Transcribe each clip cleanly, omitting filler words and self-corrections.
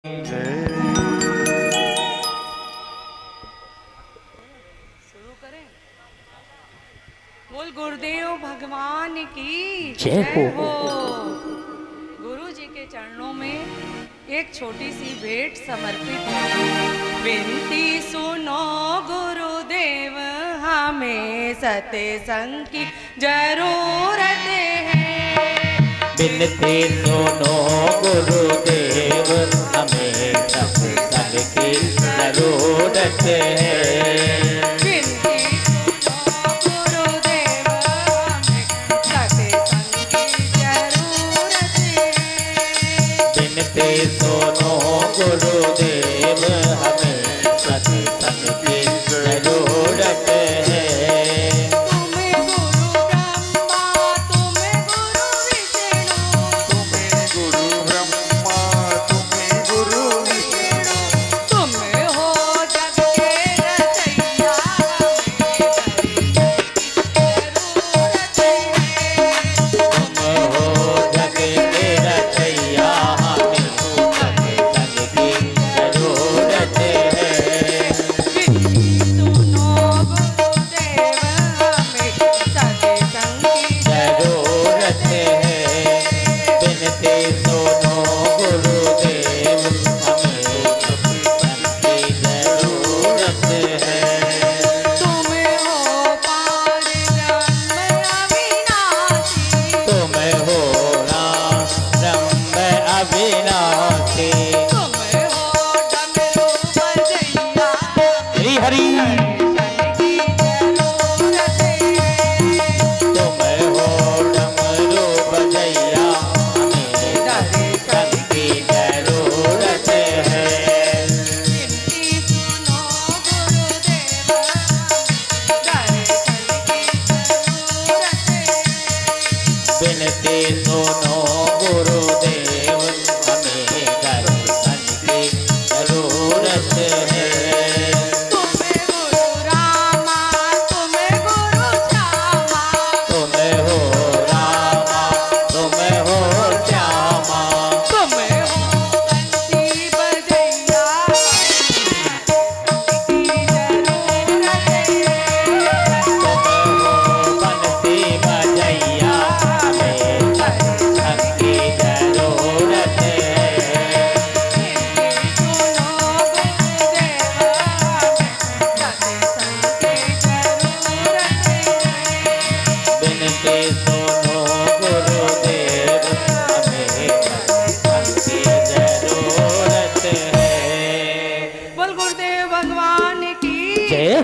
शुरू करें। बोल गुरुदेव भगवान की जय हो। गुरु जी के चरणों में एक छोटी सी भेंट समर्पित है। विनती सुनो गुरुदेव, हमें सत्संग की जरूरत है। विनती सुनो गुरुदेव, हमें सत्संग की जरूरत है। विनती सुनो गुरुदेव, हमें सत्संग की जरूरत है। विनती सुनो गुरुदेव, हमें सत्संग की जरूरत है।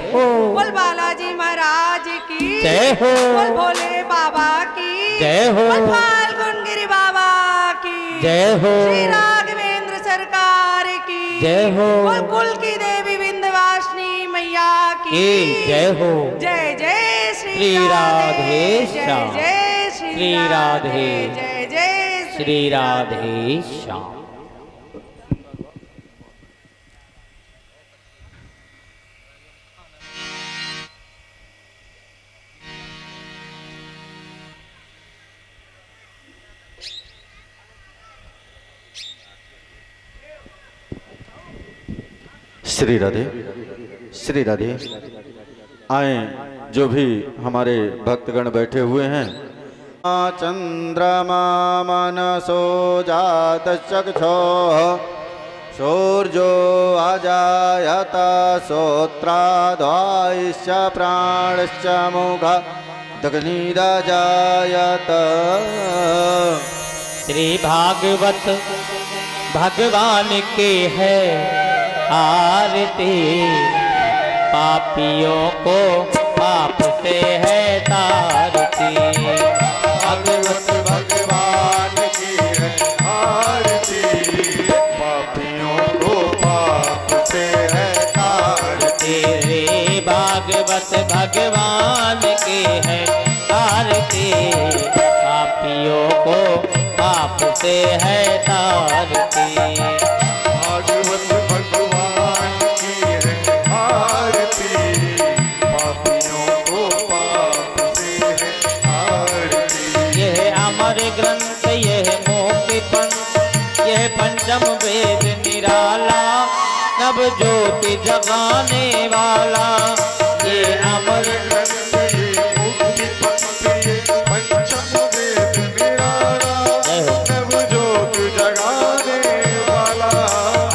बोल बालाजी महाराज की जय हो। बोल भोले बाबा की जय हो। बोल फाल्गुन गिरी बाबा की जय हो। श्री राघवेंद्र सरकार की जय हो। बोल कुल की देवी विंध्यवासिनी मैया की जय हो। जय जय श्री राधे श्याम। जय श्री राधे जय जय श्री राधे श्याम। श्री राधे श्री राधे। आए जो भी हमारे भक्तगण बैठे हुए हैं। चंद्रमा मनसो जात चक्षो सूर्यो अजायत श्रोत्राद्वाश्च प्राणश्च मुखा दग्निराजायत। श्री भागवत भगवान के है आरती, पापियों को पाप से है तारती। भागवत भगवान की है आरती, पापियों को पाप से है तारती। रे भागवत भगवान की है आरती, पापियों को पाप से है तारती। भागवत भगवान की है आरती, पापियों को पाप से है आरती। यह अमर ग्रंथ, यह मोक्ष पंथ, यह पंचम वेद निरा नव ज्योति जगाने वाला, ये अमर मुक्ति पंथ ये पंचम वेद निराला, नव ज्योति जगाने वाला।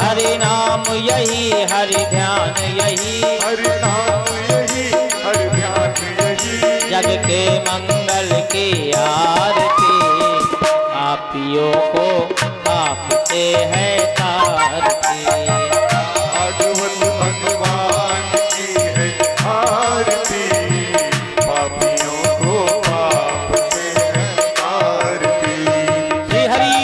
हरि नाम यही हरि ध्यान यही, हरि नाम यही हरि ध्यान यही, जग के मंगल की आरती, पापियों को आपसे है तारती। भागवत भगवान की है आरती, पापियों को पाप से है तारती। श्री हरि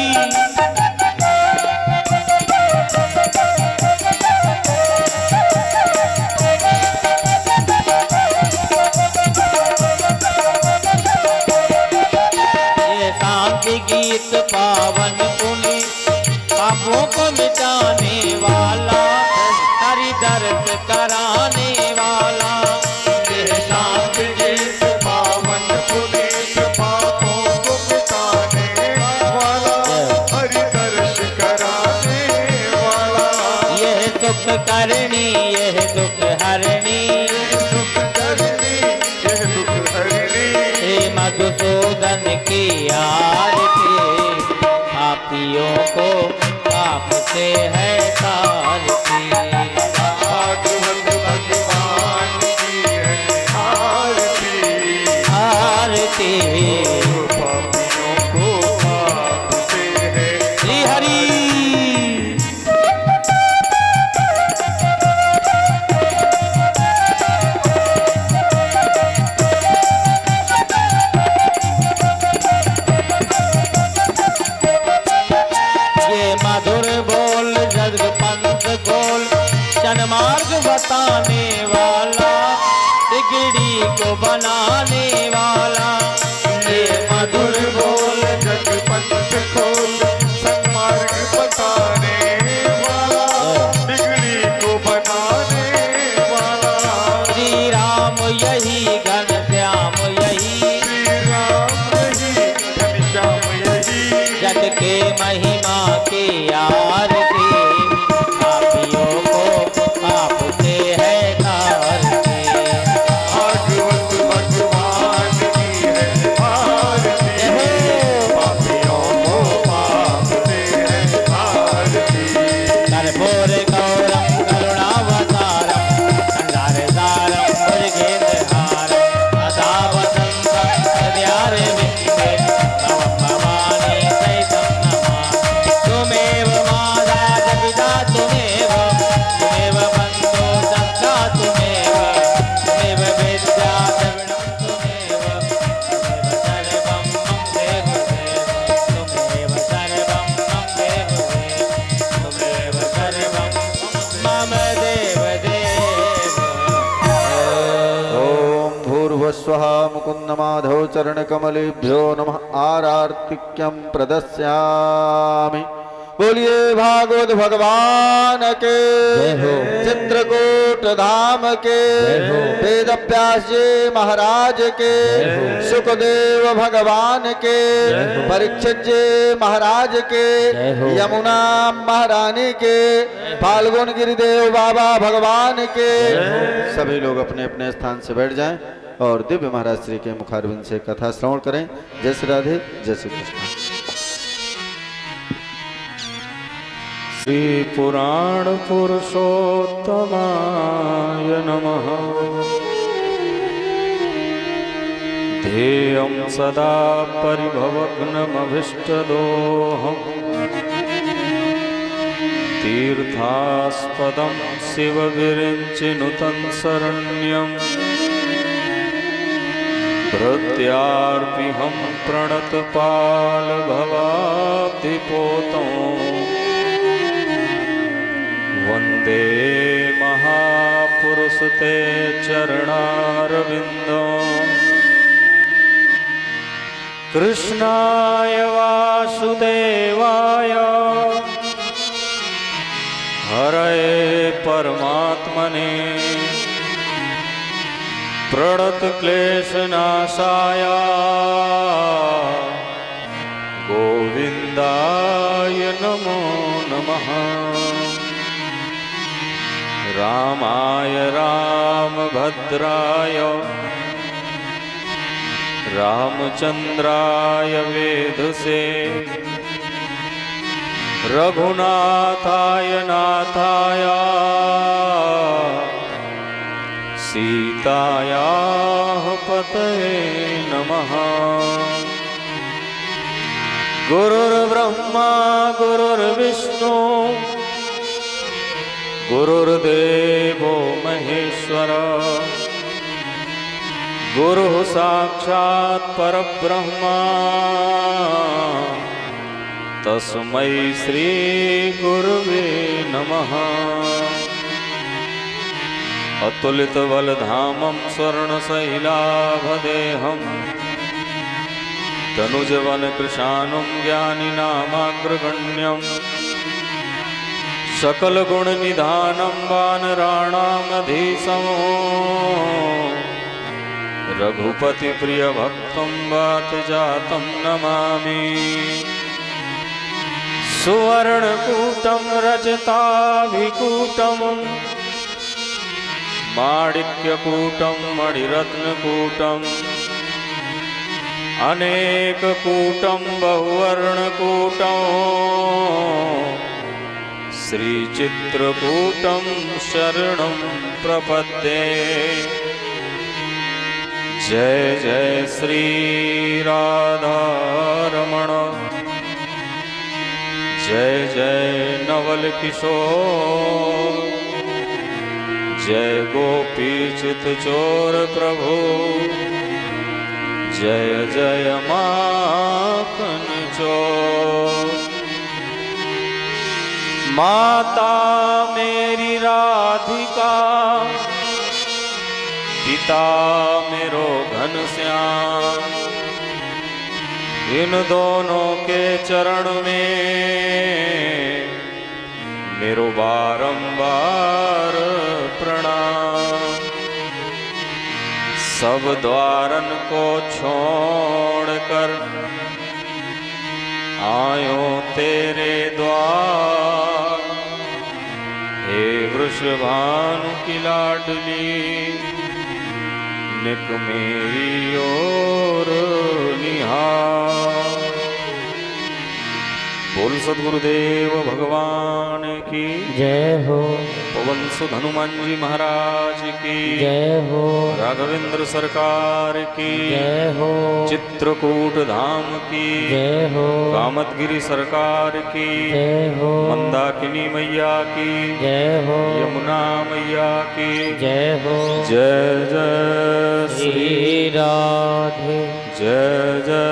ये शांति गीत पावन पुनि, पापों को मिटाने वाला, हरि दर्द कराने वाला। ये शांति गीत पावन पुनीत, पापों को मिटाने वाला, हरि दर्श कराने वाला। यह सुख करनी यह दुख हरणी, सुख करनी यह दुख हरणी, हे मधुसूदन की आरती, पापियों को आपसे है तारती। भागवत भगवान की है आरती, आरती पापियों को पाप से है। श्री हरि ये मधुर बोल जग पंथ गोल, जनमार्ग बताने वाला, बिगड़ी को बनाने वाला। ये मधुर बोल जग पंथ खोल, सन्मार्ग बताने वाला, बिगड़ी को बनाने वाला। श्री राम यही घन श्याम यही, श्री राम यही घनश्याम यही, जग के महिमा की आरती, पापियों को आपसे है तारती। भागवत भगवान की है आरती, पापियों को पाप से है आरती। कर्पूर गौरम करुणावतारम, संसारसारम भुजगेन्द्रहारम, सदा वसन्तं हृदयारविन्दे, भवं भवानी सहितं नमामि। त्वमेव माता पिता त्वमेव, त्वमेव बन्धो सखा त्वमेव, त्वमेव विद्या द्रविणं त्वमेव, त्वमेव सर्वं मम देव देव, त्वमेव सर्वं मम देव देव, त्वमेव सर्वं मम देव देव। ओम भूर्भुवस्वः मुकुन्दमाधव चरणकमलेभ्यो नमः। आरार्तिक्यं प्रदस्यामि। बोलिए भागवत भगवान के, जय हो। चित्रकूट धाम के, जय हो। वेद व्यास जी महाराज के, जय हो। सुखदेव भगवान के, जय हो। परीक्षित जी महाराज के, जय हो। यमुना महारानी के, फाल्गुन गिरिदेव बाबा भगवान के। सभी लोग अपने अपने स्थान से बैठ जाएं और दिव्य महाराज श्री के मुखारविंद से कथा श्रवण करें। जय श्री राधे, जय श्री कृष्ण। श्री पुराण पुरुषोत्तमाय नमः। ध्येयं सदा परिभवग्नमभीष्टदोहम्, तीर्थास्पदं शिवगिरिञ्चिनुतं शरण्यम्, भृत्यार्पिहं प्रणतपालभवाब्धिपोतं, वन्दे महापुरुष ते चरणारविन्दम्। कृष्णाय वासुदेवाय हरये परमात्मने प्रणतक्लेशनाशाय गोविन्दाय नमो नमः। रामाय रामभद्राय रामचंद्राय वेधसे रघुनाथाय नाथाय सीतायाः पतये नमः। गुरुर्ब्रह्मा गुरुर्विष्णु गुरुर्देवो महेश्वर गुरुः साक्षात् परब्रह्मा तस्मै श्री गुरुवे नमः। अतुलित बलधामं स्वर्णशैलाभदेहं तनुजवन कृशानुं ज्ञानिनामाग्रगण्यं सकल गुण निधानं वानराणामधीशं रघुपति प्रिय भक्तं वातजातं नमामि। सुवर्णकूटं रजताभिकूटं माणिक्यकूटं मणिरत्नकूटं अनेककूटं बहुवर्णकूटं श्रीचित्रकूटं शरणं प्रपद्ये। जय जय श्री राधारमण जय जय नवल किशोर जय गोपी चित चोर प्रभु जय जय माखन चोर। माता मेरी राधिका पिता मेरो घनश्याम इन दोनों के चरण में मेरो बारंबार प्रणाम। सब द्वारन को छोड़कर आयो तेरे द्वार हे वृषभानु की लाडली निक मेरी ओर निहार। बोल सद्गुरुदेव भगवान की जय हो। पवन सुत हनुमान जी महाराज की जय हो। राघवेंद्र सरकार की जय हो। चित्रकूट धाम की जय हो। कामतगिरी सरकार की जय हो। मंदाकिनी मैया की जय हो। यमुना मैया की जय हो। जय जय श्री राधे जय जय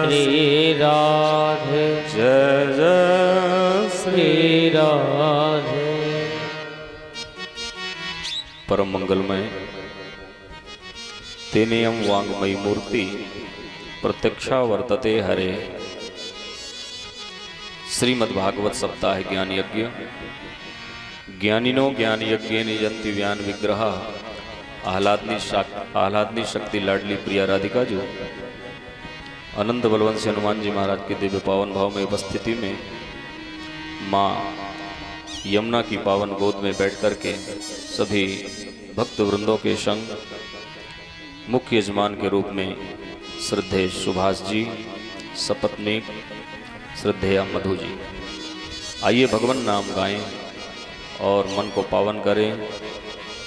श्री राधे जय जय श्री राधे। परम मंगलमय तेनेयम वांगमयी मूर्ति प्रत्यक्षा वर्तते हरे। श्रीमद्भागवत सप्ताह ज्ञान यज्ञ ज्ञानिनो ज्ञान यज्ञ निजंति व्यान विग्रह आह्लादनी शक्ति लाडली प्रिया राधिका जो अनंत बलवंशी हनुमान जी महाराज के दिव्य पावन भाव में उपस्थिति में माँ यमुना की पावन गोद में बैठ कर के सभी भक्त वृंदों के संग मुख्य यजमान के रूप में श्रद्धेय सुभाष जी सपत्नीक श्रद्धेया मधु जी, आइए भगवान नाम गाएं और मन को पावन करें,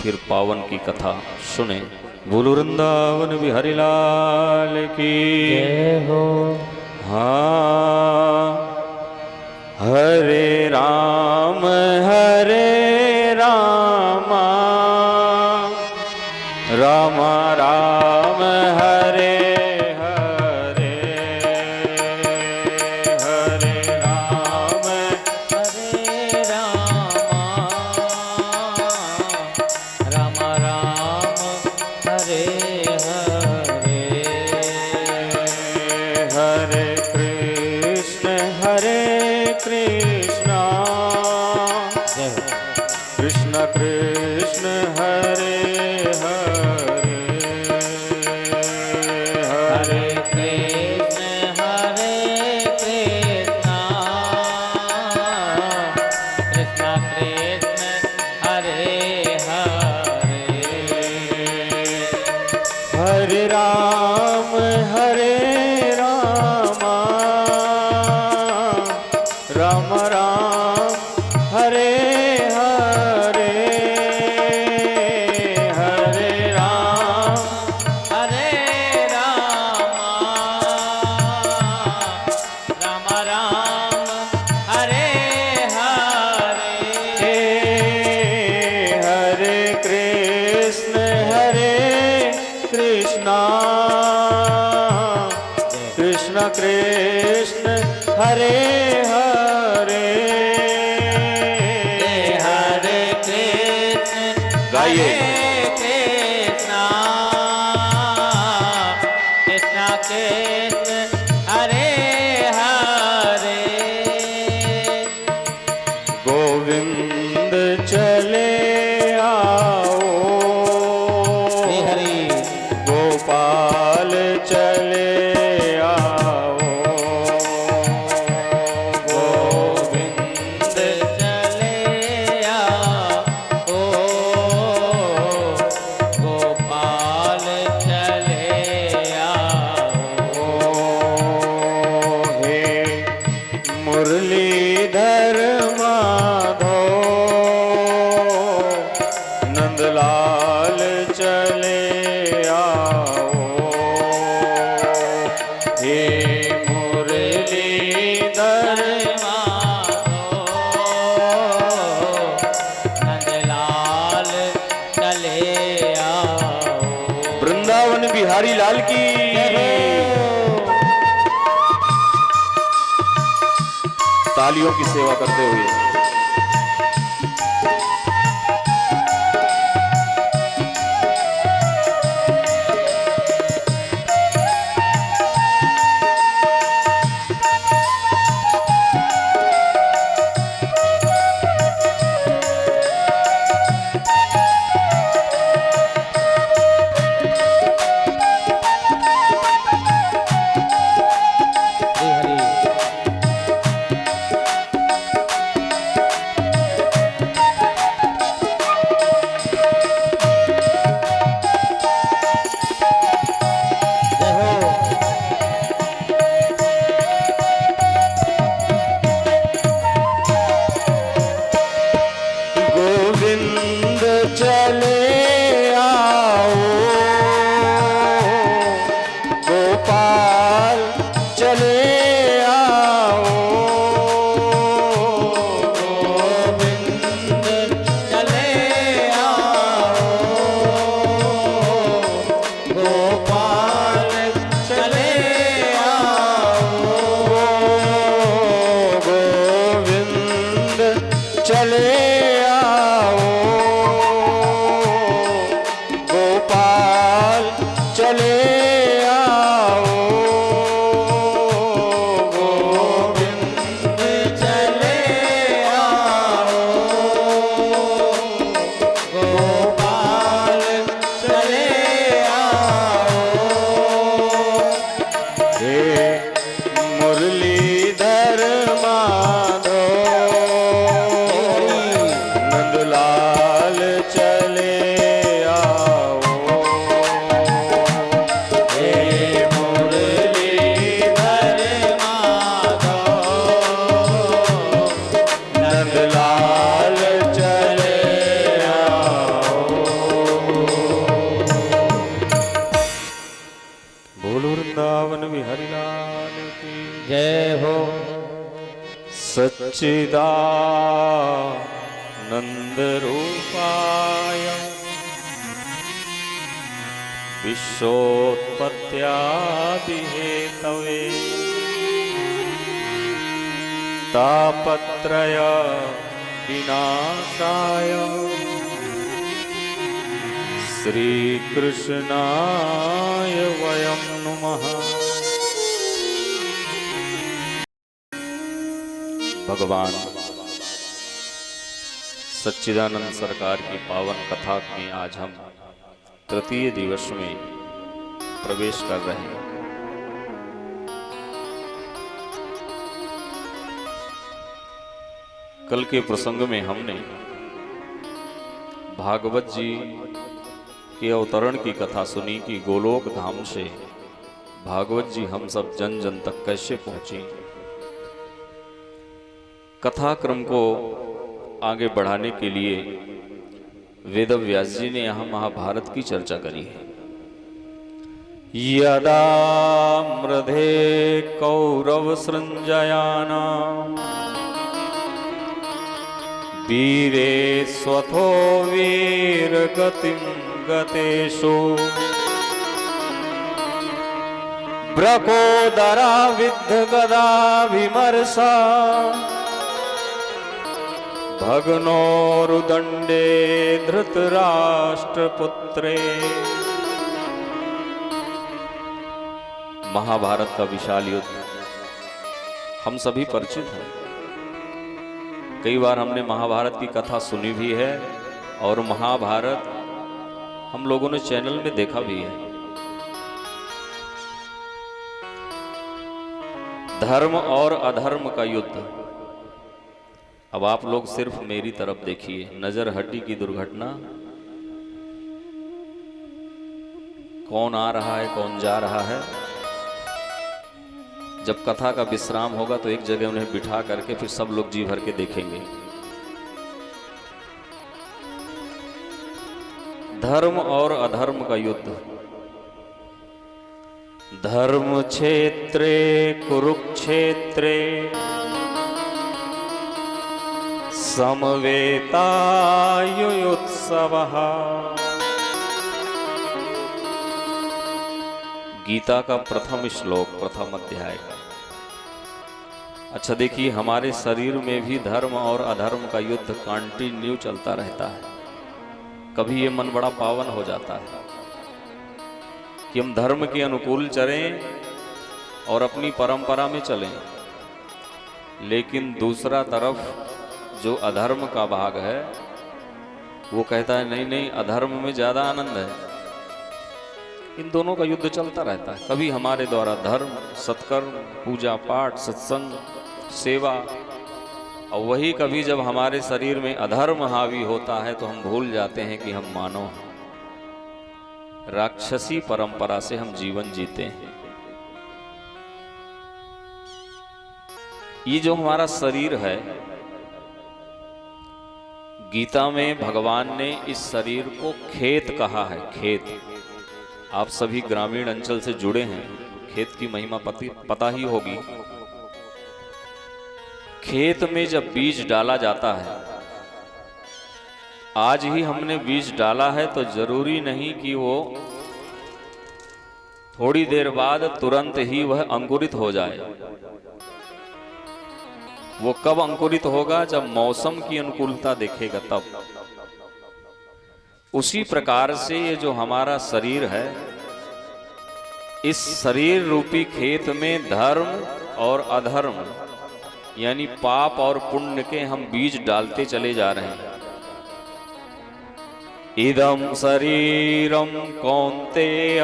फिर पावन की कथा सुने। बोलो वृंदावन बिहारी लाल की जय हो। हाँ हरे राम राम राम हरे हरे हरे राम राम राम हरे हरे हरे कृष्ण कृष्ण कृष्ण हरे हरे हरे कृष्ण कृष्ण कृष्ण हरे हरे हरे रामा राम राम हरे हरे हरे राम राम राम हरे हरे हरे कृष्ण कृष्ण कृष्ण हरे हरे हरे कृष्ण गाइए। कृष्ण कृष्ण कृष्ण हरे हरे गोविंद चले आओ हरि गोपाल चले आओ गोविंद चले आओ गोपाल चले आओ हे मुरलीधर माधो नंदलाल चले आओ हे मुरलीधर नंदलाल चले आओ वृंदावन बिहारी लाल की तालियों की सेवा करते हुए गोविंद चले आओ गोपाल चले आओ गोविंद चले आओ गोपाल चले आओ गोविंद चले आओ गोपाल चले आओ गोविंद चले आओ गोपाल चले आओ हे मुरलीधर माधो नंदलाल चले आओ हे मुरलीधर माधव नंदलाल चले आओ बोलो वृंदावन बिहारी लाल की जय हो सच्चिदानंद रूपाय विश्वोत्पत्त्यादिहेतवे तापत्रय विनाशाय श्रीकृष्णाय वयं नुमः। भगवान सच्चिदानंद सरकार की पावन कथा में आज हम तृतीय दिवस में प्रवेश कर रहे हैं। कल के प्रसंग में हमने भागवत जी के अवतरण की कथा सुनी कि गोलोक धाम से भागवत जी हम सब जन जन तक कैसे पहुंची। कथा क्रम को आगे बढ़ाने के लिए वेद व्यास जी ने यहाँ महाभारत की चर्चा करी है। यदा मृधे कौरव सृंजयानाम वीरे स्वथो वीर गतिम गतेषु ब्रकोदरा विद्ध गदा विमर्शा भग्नोरुदंडे धृतराष्ट्रपुत्रे। महाभारत का विशाल युद्ध हम सभी परिचित हैं। कई बार हमने महाभारत की कथा सुनी भी है और महाभारत हम लोगों ने चैनल में देखा भी है। धर्म और अधर्म का युद्ध। अब आप लोग सिर्फ मेरी तरफ देखिए, नजर हटी की दुर्घटना, कौन आ रहा है कौन जा रहा है। जब कथा का विश्राम होगा तो एक जगह उन्हें बिठा करके फिर सब लोग जी भर के देखेंगे। धर्म और अधर्म का युद्ध। धर्म क्षेत्रे कुरुक्षेत्रे समवेतायुत्सवः। गीता का प्रथम श्लोक, प्रथम अध्याय का। अच्छा देखिए, हमारे शरीर में भी धर्म और अधर्म का युद्ध कंटिन्यू चलता रहता है। कभी ये मन बड़ा पावन हो जाता है कि हम धर्म के अनुकूल चलें और अपनी परंपरा में चलें, लेकिन दूसरा तरफ जो अधर्म का भाग है वो कहता है नहीं नहीं, अधर्म में ज्यादा आनंद है। इन दोनों का युद्ध चलता रहता है। कभी हमारे द्वारा धर्म, सत्कर्म, पूजा पाठ, सत्संग, सेवा, और वही कभी जब हमारे शरीर में अधर्म हावी होता है तो हम भूल जाते हैं कि हम मानव हैं। राक्षसी परंपरा से हम जीवन जीते हैं। ये जो हमारा शरीर है, गीता में भगवान ने इस शरीर को खेत कहा है। खेत, आप सभी ग्रामीण अंचल से जुड़े हैं, खेत की महिमा पता ही होगी। खेत में जब बीज डाला जाता है, आज ही हमने बीज डाला है तो जरूरी नहीं कि वो थोड़ी देर बाद तुरंत ही वह अंकुरित हो जाए। वो कब अंकुरित होगा? जब मौसम की अनुकूलता देखेगा तब। उसी प्रकार से ये जो हमारा शरीर है, इस शरीर रूपी खेत में धर्म और अधर्म यानी पाप और पुण्य के हम बीज डालते चले जा रहे हैं। इदं शरीरं कौन्तेय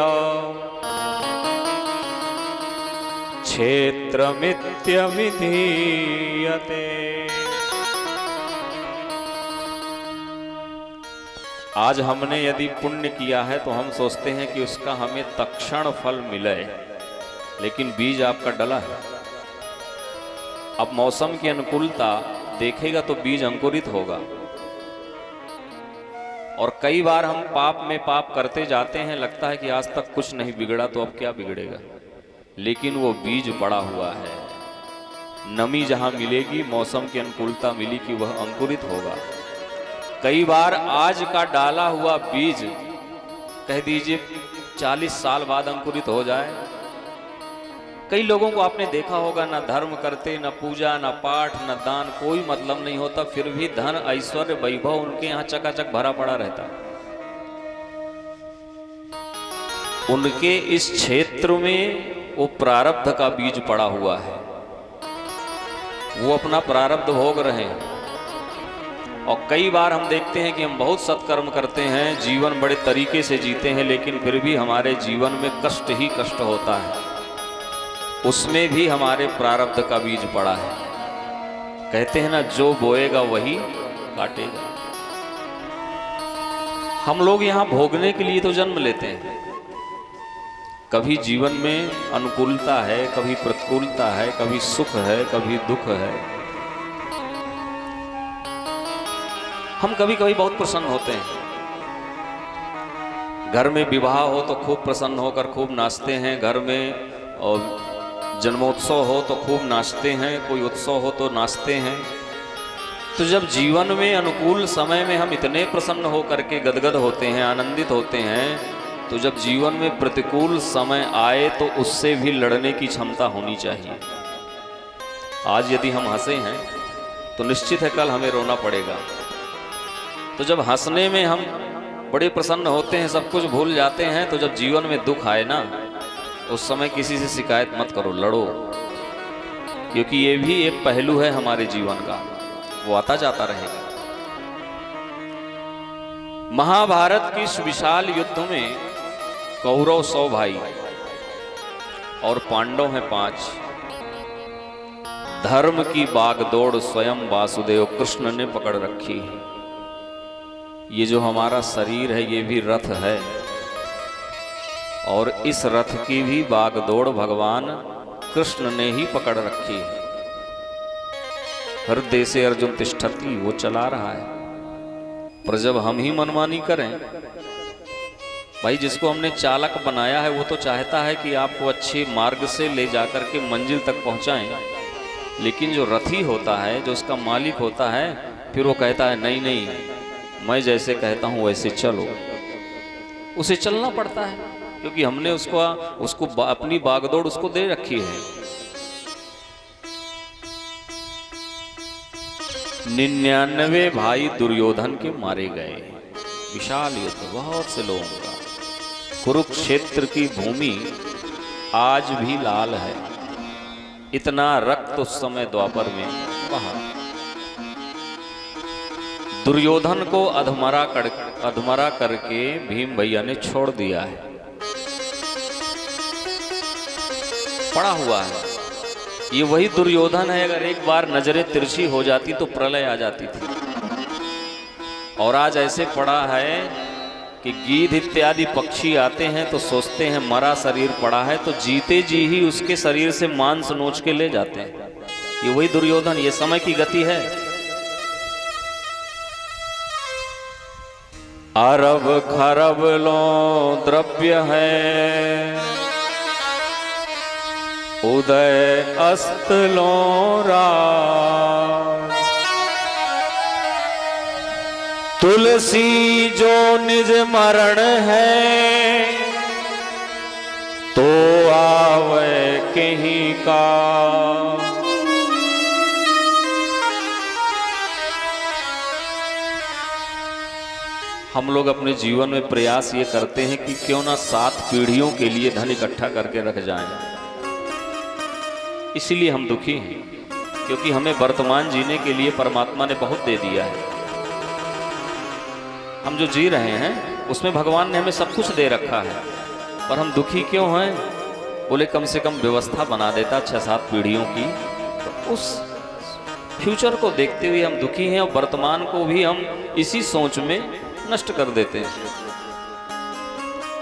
क्षेत्रमित्यभिधीयते। आज हमने यदि पुण्य किया है तो हम सोचते हैं कि उसका हमें तत्क्षण फल मिले, लेकिन बीज आपका डला है। अब मौसम की अनुकूलता देखेगा तो बीज अंकुरित होगा। और कई बार हम पाप में पाप करते जाते हैं, लगता है कि आज तक कुछ नहीं बिगड़ा तो अब क्या बिगड़ेगा, लेकिन वो बीज पड़ा हुआ है। नमी जहां मिलेगी, मौसम की अनुकूलता मिली कि वह अंकुरित होगा। कई बार आज का डाला हुआ बीज कह दीजिए 40 साल बाद अंकुरित हो जाए। कई लोगों को आपने देखा होगा, ना धर्म करते, ना पूजा, ना पाठ, ना दान, कोई मतलब नहीं होता, फिर भी धन, ऐश्वर्य, वैभव उनके यहाँ चकाचक भरा पड़ा रहता। उनके इस क्षेत्र में वो प्रारब्ध का बीज पड़ा हुआ है। वो अपना प्रारब्ध भोग रहे हैं। और कई बार हम देखते हैं कि हम बहुत सत्कर्म करते हैं, जीवन बड़े तरीके से जीते हैं, लेकिन फिर भी हमारे जीवन में कष्ट ही कष्ट होता है। उसमें भी हमारे प्रारब्ध का बीज पड़ा है। कहते हैं ना, जो बोएगा वही काटेगा। हम लोग यहाँ भोगने के लिए तो जन्म लेते हैं। कभी जीवन में अनुकूलता है, कभी प्रतिकूलता है, कभी सुख है, कभी दुख है। हम कभी कभी बहुत प्रसन्न होते हैं। घर में विवाह हो तो खूब प्रसन्न होकर खूब नाचते हैं, घर में और जन्मोत्सव हो तो खूब नाचते हैं, कोई उत्सव हो तो नाचते हैं। तो जब जीवन में अनुकूल समय में हम इतने प्रसन्न होकर के गदगद होते हैं, आनंदित होते हैं, तो जब जीवन में प्रतिकूल समय आए तो उससे भी लड़ने की क्षमता होनी चाहिए। आज यदि हम हंसे हैं तो निश्चित है कल हमें रोना पड़ेगा। तो जब हंसने में हम बड़े प्रसन्न होते हैं, सब कुछ भूल जाते हैं, तो जब जीवन में दुख आए ना, उस समय किसी से शिकायत मत करो, लड़ो। क्योंकि ये भी एक पहलू है हमारे जीवन का, वो आता जाता रहेगा। महाभारत की इस विशाल युद्ध में कौरव 100 भाई और पांडव हैं 5। धर्म की बागदौड़ स्वयं वासुदेव कृष्ण ने पकड़ रखी। ये जो हमारा शरीर है ये भी रथ है, और इस रथ की भी बागदौड़ भगवान कृष्ण ने ही पकड़ रखी है। हृदय से अर्जुन तिष्ठति, वो चला रहा है। पर जब हम ही मनमानी करें, भाई जिसको हमने चालक बनाया है वो तो चाहता है कि आपको अच्छे मार्ग से ले जाकर के मंजिल तक पहुंचाएं, लेकिन जो रथी होता है, जो उसका मालिक होता है, फिर वो कहता है नहीं नहीं, मैं जैसे कहता हूं वैसे चलो। उसे चलना पड़ता है, क्योंकि हमने उसको अपनी बागदौड़ उसको दे रखी है। 99 भाई दुर्योधन के मारे गए। विशाल युद्ध, बहुत से लोगों का। कुरुक्षेत्र की भूमि आज भी लाल है। इतना रक्त उस समय द्वापर में बहा। दुर्योधन को अधमरा करके भीम भैया ने छोड़ दिया है, पड़ा हुआ है। ये वही दुर्योधन है, अगर एक बार नजरें तिरछी हो जाती तो प्रलय आ जाती थी। और आज ऐसे पड़ा है कि गीध इत्यादि पक्षी आते हैं तो सोचते हैं मरा शरीर पड़ा है, तो जीते जी ही उसके शरीर से मांस नोच के ले जाते हैं। ये वही दुर्योधन, ये समय की गति है। अरब खरब लो द्रव्य है, उदय अस्त लो रात। तुलसी जो निज मरण है, तो आवे कहीं का। हम लोग अपने जीवन में प्रयास ये करते हैं कि क्यों ना 7 पीढ़ियों के लिए धन इकट्ठा करके रख जाएं। इसीलिए हम दुखी हैं, क्योंकि हमें वर्तमान जीने के लिए परमात्मा ने बहुत दे दिया है। हम जो जी रहे हैं उसमें भगवान ने हमें सब कुछ दे रखा है, पर हम दुखी क्यों हैं? बोले कम से कम व्यवस्था बना देता 6-7 पीढ़ियों की, तो उस फ्यूचर को देखते हुए हम दुखी हैं, और वर्तमान को भी हम इसी सोच में नष्ट कर देते हैं।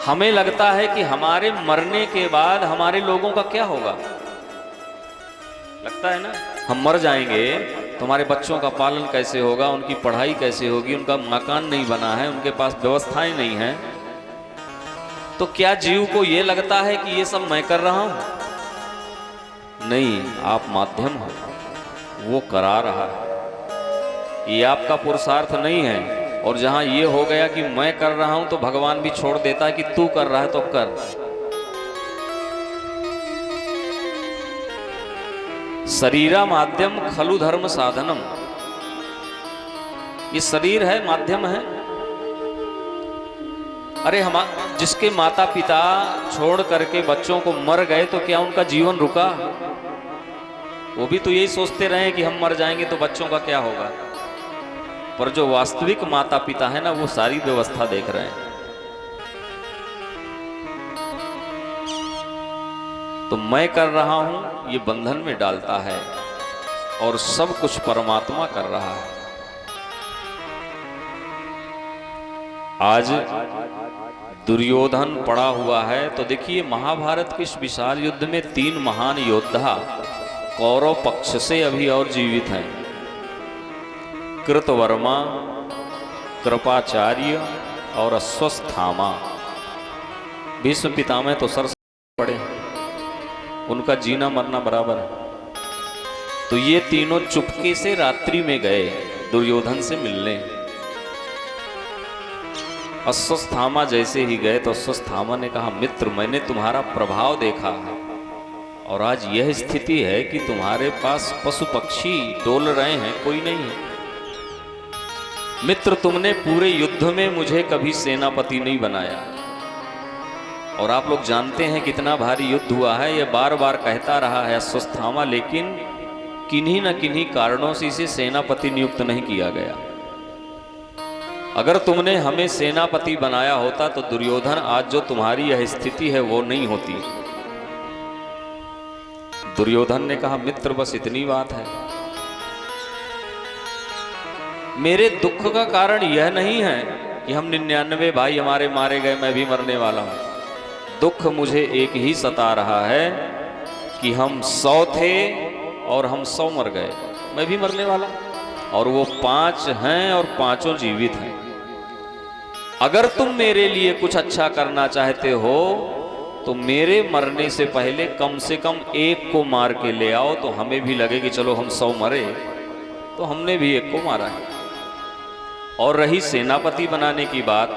हमें लगता है कि हमारे मरने के बाद हमारे लोगों का क्या होगा। लगता है ना, हम मर जाएंगे तो हमारे बच्चों का पालन कैसे होगा, उनकी पढ़ाई कैसे होगी, उनका मकान नहीं बना है, उनके पास व्यवस्थाएं नहीं हैं। तो क्या जीव को यह लगता है कि ये सब मैं कर रहा हूं? नहीं, आप माध्यम हो, वो करा रहा है। ये आपका पुरुषार्थ नहीं है। और जहां ये हो गया कि मैं कर रहा हूं, तो भगवान भी छोड़ देता है कि तू कर रहा है तो कर। शरीरा माध्यम खलु धर्म साधनम। ये शरीर है, माध्यम है। अरे हम जिसके माता पिता छोड़ करके बच्चों को मर गए, तो क्या उनका जीवन रुका? वो भी तो यही सोचते रहे कि हम मर जाएंगे तो बच्चों का क्या होगा। पर जो वास्तविक माता पिता है ना, वो सारी व्यवस्था देख रहे हैं। तो मैं कर रहा हूं, ये बंधन में डालता है, और सब कुछ परमात्मा कर रहा है। आज दुर्योधन पड़ा हुआ है। तो देखिए महाभारत के इस विशाल युद्ध में 3 महान योद्धा कौरव पक्ष से अभी और जीवित हैं। कृतवर्मा, कृपाचार्य और अश्वस्थामा। भीष्म पितामह तो सर पड़े, उनका जीना मरना बराबर है। तो ये तीनों चुपके से रात्रि में गए दुर्योधन से मिलने। अश्वस्थामा जैसे ही गए तो अश्वस्थामा ने कहा, मित्र मैंने तुम्हारा प्रभाव देखा है और आज यह स्थिति है कि तुम्हारे पास पशु पक्षी डोल रहे हैं, कोई नहीं है। मित्र तुमने पूरे युद्ध में मुझे कभी सेनापति नहीं बनाया और आप लोग जानते हैं कितना भारी युद्ध हुआ है। यह बार बार कहता रहा है अश्वस्थामा, लेकिन किन्हीं न किन्हीं कारणों से इसे सेनापति नियुक्त नहीं किया गया। अगर तुमने हमें सेनापति बनाया होता तो दुर्योधन आज जो तुम्हारी यह स्थिति है वो नहीं होती। दुर्योधन ने कहा, मित्र बस इतनी बात है, मेरे दुख का कारण यह नहीं है कि हम 99 भाई हमारे मारे गए, मैं भी मरने वाला हूं। दुख मुझे एक ही सता रहा है कि हम 100 थे और हम 100 मर गए, मैं भी मरने वाला, और वो 5 हैं और 5 जीवित हैं। अगर तुम मेरे लिए कुछ अच्छा करना चाहते हो तो मेरे मरने से पहले कम से कम एक को मार के ले आओ, तो हमें भी लगे कि चलो हम 100 मरे तो हमने भी एक को मारा है। और रही सेनापति बनाने की बात,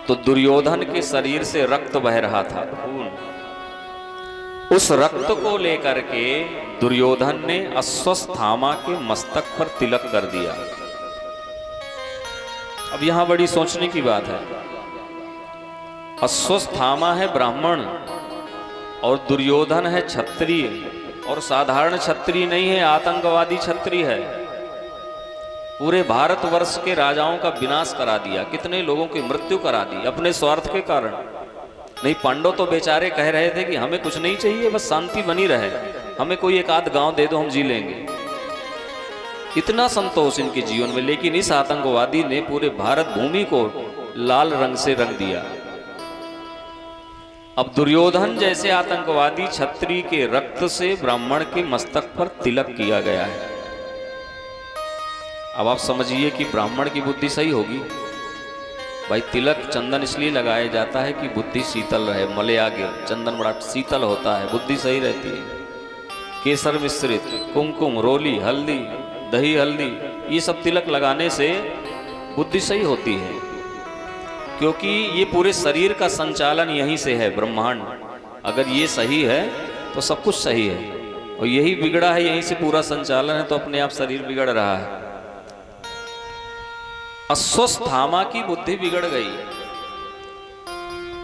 तो दुर्योधन के शरीर से रक्त बह रहा था, खून। उस रक्त को लेकर के दुर्योधन ने अश्वस्थामा के मस्तक पर तिलक कर दिया। अब यहां बड़ी सोचने की बात है। अश्वस्थामा है ब्राह्मण और दुर्योधन है क्षत्रिय, और साधारण क्षत्रिय नहीं है, आतंकवादी क्षत्रिय है। पूरे भारतवर्ष के राजाओं का विनाश करा दिया, कितने लोगों की मृत्यु करा दी अपने स्वार्थ के कारण। नहीं, पांडव तो बेचारे कह रहे थे कि हमें कुछ नहीं चाहिए, बस शांति बनी रहे, हमें कोई एक आध गांव दे दो, हम जी लेंगे। इतना संतोष इनके जीवन में। लेकिन इस आतंकवादी ने पूरे भारत भूमि को लाल रंग से रंग दिया। अब दुर्योधन जैसे आतंकवादी क्षत्रिय के रक्त से ब्राह्मण के मस्तक पर तिलक किया गया है। अब आप समझिए कि ब्राह्मण की बुद्धि सही होगी। भाई तिलक चंदन इसलिए लगाया जाता है कि बुद्धि शीतल रहे, मले आगे चंदन बड़ा शीतल होता है, बुद्धि सही रहती है। केसर मिश्रित, कुमकुम, रोली, हल्दी, दही हल्दी, ये सब तिलक लगाने से बुद्धि सही होती है, क्योंकि ये पूरे शरीर का संचालन यहीं से है, ब्रह्मांड। अगर ये सही है तो सब कुछ सही है, और यही बिगड़ा है, यहीं से पूरा संचालन है, तो अपने आप शरीर बिगड़ रहा है। अश्वस्थामा की बुद्धि बिगड़ गई।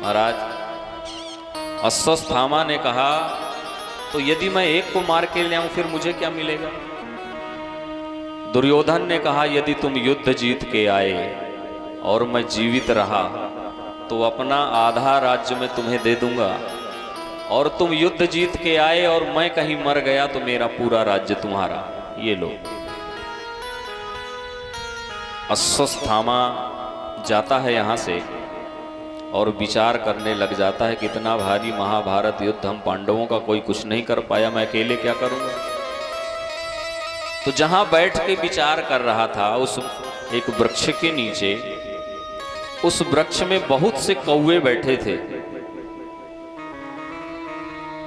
महाराज, अश्वस्थामा ने कहा, तो यदि मैं एक को मार के ले आऊं फिर मुझे क्या मिलेगा? दुर्योधन ने कहा, यदि तुम युद्ध जीत के आए और मैं जीवित रहा तो अपना आधा राज्य मैं तुम्हें दे दूंगा, और तुम युद्ध जीत के आए और मैं कहीं मर गया तो मेरा पूरा राज्य तुम्हारा, ये लो। अश्वस्थामा जाता है यहाँ से और विचार करने लग जाता है, कितना भारी महाभारत युद्ध, हम पांडवों का कोई कुछ नहीं कर पाया, मैं अकेले क्या करूंगा। तो जहां बैठ के विचार कर रहा था, उस एक वृक्ष के नीचे, उस वृक्ष में बहुत से कौवे बैठे थे।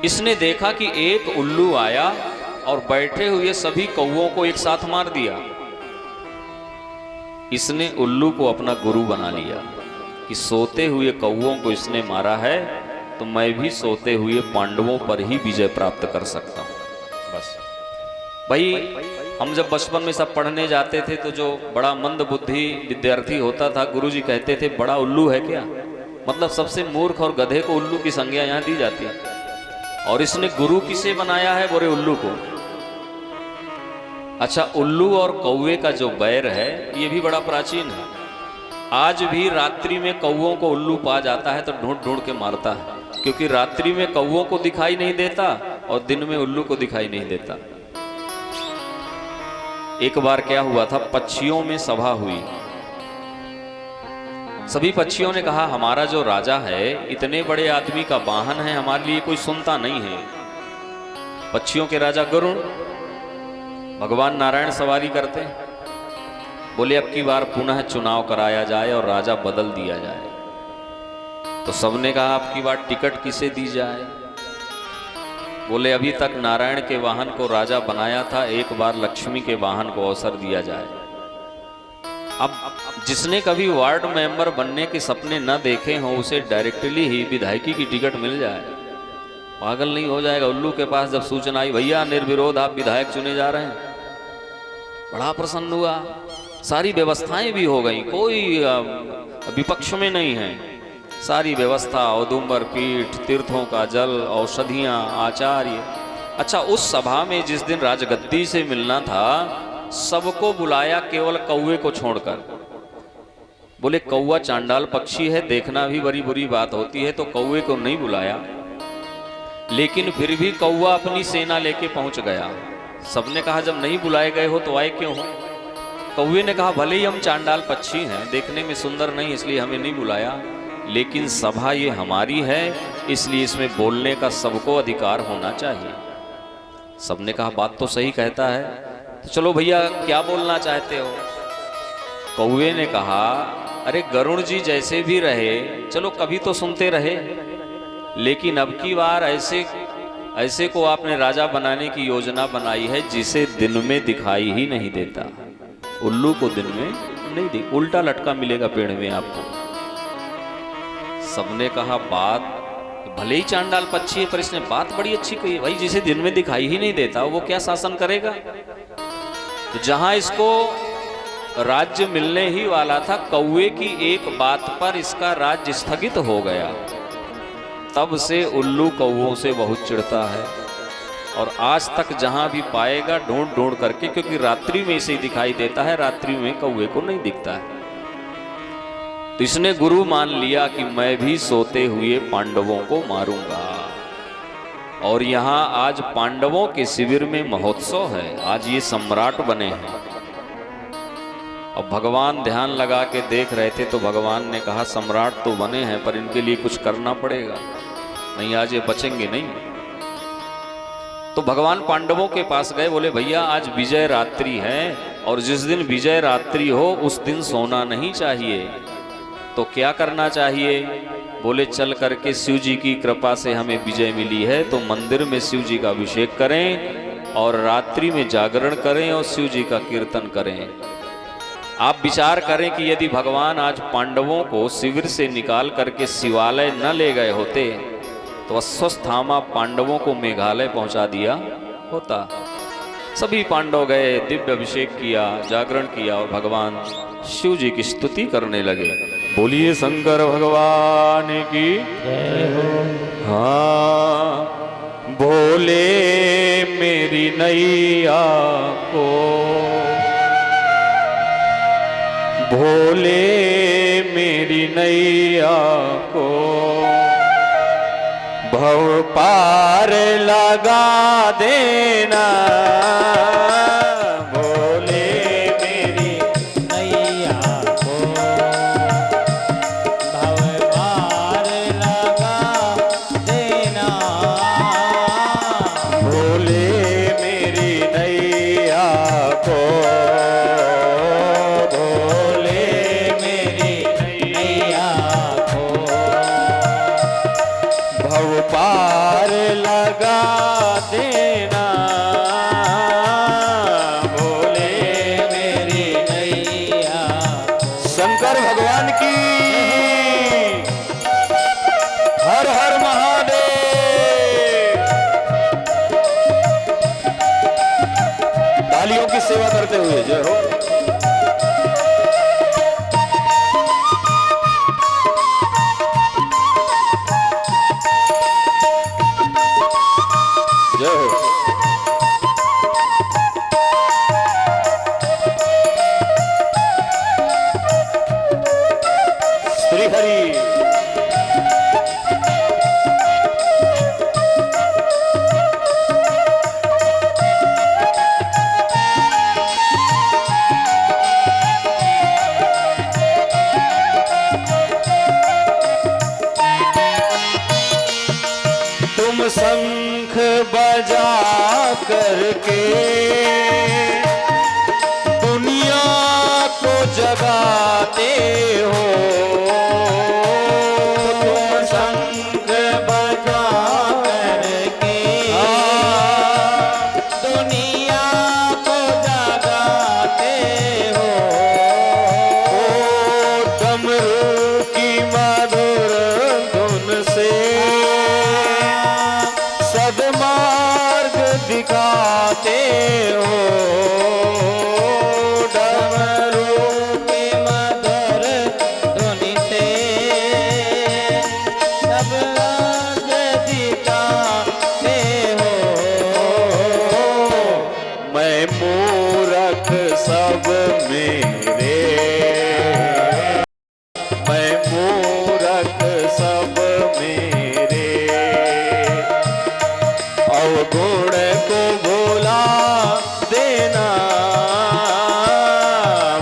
इसने देखा कि एक उल्लू आया और बैठे हुए सभी कौवों को एक साथ मार दिया। इसने उल्लू को अपना गुरु बना लिया कि सोते हुए कौवों को इसने मारा है तो मैं भी सोते हुए पांडवों पर ही विजय प्राप्त कर सकता हूं। बस भाई, हम जब बचपन में सब पढ़ने जाते थे तो जो बड़ा मंद बुद्धि विद्यार्थी होता था, गुरुजी कहते थे बड़ा उल्लू है क्या, मतलब सबसे मूर्ख और गधे को उल्लू की संज्ञा यहाँ दी जाती है। और इसने गुरु किसे बनाया है? बोले उल्लू को। अच्छा, उल्लू और कौवे का जो बैर है ये भी बड़ा प्राचीन है। आज भी रात्रि में कौवों को उल्लू पा जाता है तो ढूंढ ढूंढ के मारता है, क्योंकि रात्रि में कौवों को दिखाई नहीं देता और दिन में उल्लू को दिखाई नहीं देता। एक बार क्या हुआ था, पक्षियों में सभा हुई, सभी पक्षियों ने कहा हमारा जो राजा है इतने बड़े आदमी का वाहन है, हमारे लिए कोई सुनता नहीं है। पक्षियों के राजा गरुड़, भगवान नारायण सवारी करते हैं। बोले अब की बार पुनः चुनाव कराया जाए और राजा बदल दिया जाए। तो सबने कहा अब की बार टिकट किसे दी जाए। बोले अभी तक नारायण के वाहन को राजा बनाया था, एक बार लक्ष्मी के वाहन को अवसर दिया जाए। अब जिसने कभी वार्ड मेंबर बनने के सपने न देखे हों उसे डायरेक्टली ही विधायकी की टिकट मिल जाए, पागल नहीं हो जाएगा। उल्लू के पास जब सूचना आई भैया निर्विरोध आप विधायक चुने जा रहे हैं, बड़ा प्रसन्न हुआ। सारी व्यवस्थाएं भी हो गई, कोई विपक्ष में नहीं है। सारी व्यवस्था, औदुंबर पीठ, तीर्थों का जल, औषधियां, आचार्य। अच्छा, उस सभा में जिस दिन राजगद्दी से मिलना था सबको बुलाया, केवल कौवे को छोड़कर। बोले कौवा चांडाल पक्षी है, देखना भी बड़ी बुरी बात होती है, तो कौवे को नहीं बुलाया। लेकिन फिर भी कौवा अपनी सेना लेके पहुंच गया। सबने कहा जब नहीं बुलाए गए हो तो आए क्यों हो। कौवे ने कहा भले ही हम चांडाल पक्षी हैं, देखने में सुंदर नहीं इसलिए हमें नहीं बुलाया, लेकिन सभा ये हमारी है इसलिए इसमें बोलने का सबको अधिकार होना चाहिए। सबने कहा बात तो सही कहता है, तो चलो भैया क्या बोलना चाहते हो। कौवे ने कहा अरे गरुड़ जी जैसे भी रहे चलो कभी तो सुनते रहे, लेकिन अब की बार ऐसे को आपने राजा बनाने की योजना बनाई है जिसे दिन में दिखाई ही नहीं देता। उल्लू को दिन में नहीं दिख, उल्टा लटका मिलेगा पेड़ में आपको। सबने कहा बात भले ही चांडाल पक्षी है पर इसने बात बड़ी अच्छी कही है भाई, जिसे दिन में दिखाई ही नहीं देता वो क्या शासन करेगा। तो जहां इसको राज्य मिलने ही वाला था, कौवे की एक बात पर इसका राज्य स्थगित हो गया। तब से उल्लू कौवों से बहुत चिढ़ता है और आज तक जहां भी पाएगा ढूंढ ढूंढ करके, क्योंकि रात्रि में इसे दिखाई देता है, रात्रि में कौवे को नहीं दिखता है। तो इसने गुरु मान लिया कि मैं भी सोते हुए पांडवों को मारूंगा। और यहाँ आज पांडवों के शिविर में महोत्सव है, आज ये सम्राट बने हैं। अब भगवान ध्यान लगा के देख रहे थे तो भगवान ने कहा सम्राट तो बने हैं पर इनके लिए कुछ करना पड़ेगा, नहीं आज ये बचेंगे नहीं। तो भगवान पांडवों के पास गए, बोले भैया आज विजय रात्रि है और जिस दिन विजय रात्रि हो उस दिन सोना नहीं चाहिए, तो क्या करना चाहिए। बोले चल करके शिव जी की कृपा से हमें विजय मिली है तो मंदिर में शिव जी का अभिषेक करें और रात्रि में जागरण करें और शिव जी का कीर्तन करें। आप विचार करें कि यदि भगवान आज पांडवों को शिविर से निकाल करके शिवालय न ले गए होते तो अश्वत्थामा पांडवों को मेघालय पहुंचा दिया होता। सभी पांडव गए, दिव्य अभिषेक किया, जागरण किया और भगवान शिव जी की स्तुति करने लगे। बोलिए शंकर भगवान की जय हो। हाँ भोले मेरी नैया को, भोले मेरी नैया को भव पार लगा देना। भोले मेरी नैया को भव पार लगा देना। भोले मेरी नैया को, भोले मेरी नैया को भव पार लगा देना। भोले मेरी नैया। शंकर भगवान की हर हर महादेव। तालियों की सेवा करते हुए जय हो। जय हो। श्री हरि। बजा करके दुनिया को जगाते हो। तुम शंख बजा करके दुनिया को जगाते हो। डमरू की मधुर धुन से सदमार्ग दिखाते हो। डमरू की मधुर धुन से सदमार्ग दिखाते हो। मैं मूरख सब मेरे, मैं मूरख सब मेरे अवगुण को भुला देना।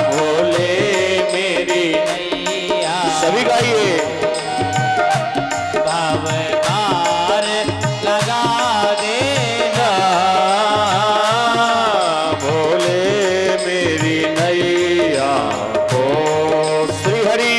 भोले मेरी नैया सभी गाइए। भवतार लगा देना। भोले मेरी नैया को श्री हरि।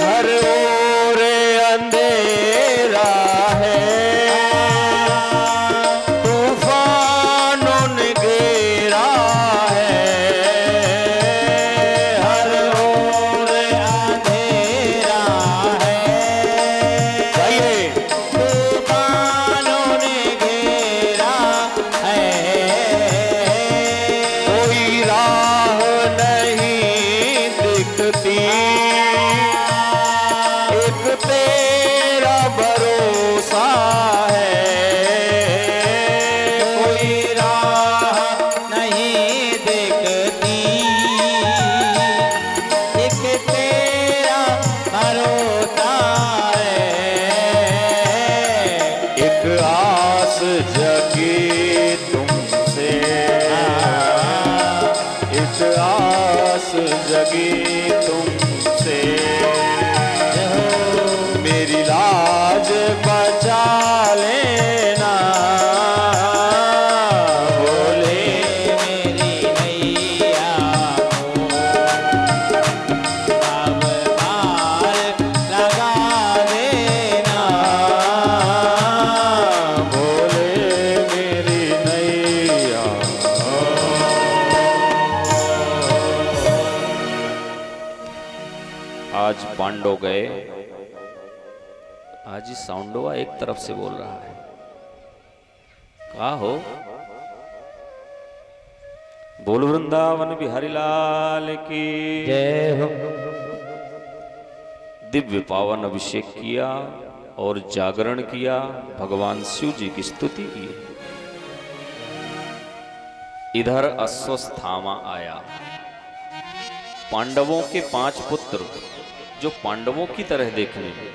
हर ओर अंधेरा है, तूफानों ने घेरा है। हर ओर अंधेरा है, तूफानों ने घेरा है। कोई राह नहीं दिखती, एक तेरा भरोसा है। कोई राह नहीं दिखती, एक तेरा भरोसा है। एक आस जगी तुमसे, एक आस जगी तुमसे। मेरी लाज बचा लेना। भोले मेरी नैया को अवतार लगा देना। भोले मेरी नैया। आज पांडव गए, आज ही साउंडोवा एक तरफ से बोल रहा है। कहा हो बोल वृंदावन बिहारी लाल की जय हो। दिव्य पावन अभिषेक किया और जागरण किया, भगवान शिव जी की स्तुति की। इधर अश्वस्थामा आया। पांडवों के 5 पुत्र जो पांडवों की तरह देखने में,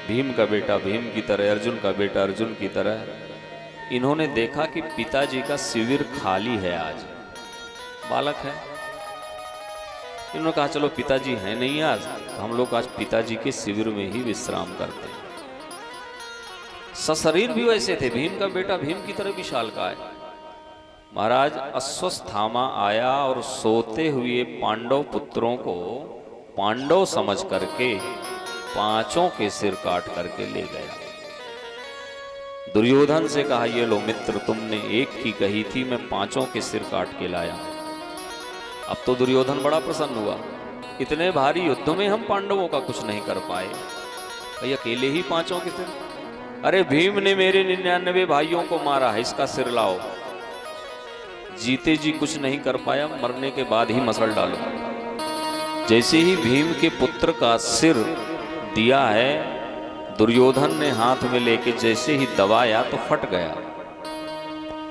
भीम का बेटा भीम की तरह, अर्जुन का बेटा अर्जुन की तरह, इन्होंने देखा कि पिताजी का शिविर खाली है। आज बालक है। इन्होंने कहा चलो पिताजी हैं नहीं आज, तो हम लोग आज पिताजी के शिविर में ही विश्राम करते हैं। सशरीर भी वैसे थे, भीम का बेटा भीम की तरह विशालकाय। महाराज अश्वस्थामा आया और सोते हुए पांडव पुत्रों को पांडव समझ करके 5 के सिर काट करके ले गया। दुर्योधन से कहा ये लो मित्र, तुमने एक की कही थी, मैं 5 के सिर काट के लाया। अब तो दुर्योधन बड़ा प्रसन्न हुआ, इतने भारी युद्ध में हम पांडवों का कुछ नहीं कर पाए, भाई अकेले ही पांचों के सिर? अरे भीम ने मेरे 99 भाइयों को मारा है, इसका सिर लाओ। जीते जी कुछ नहीं कर पाया, मरने के बाद ही मसल डालो। जैसे ही भीम के पुत्र का सिर दिया है, दुर्योधन ने हाथ में लेके जैसे ही दबाया तो फट गया।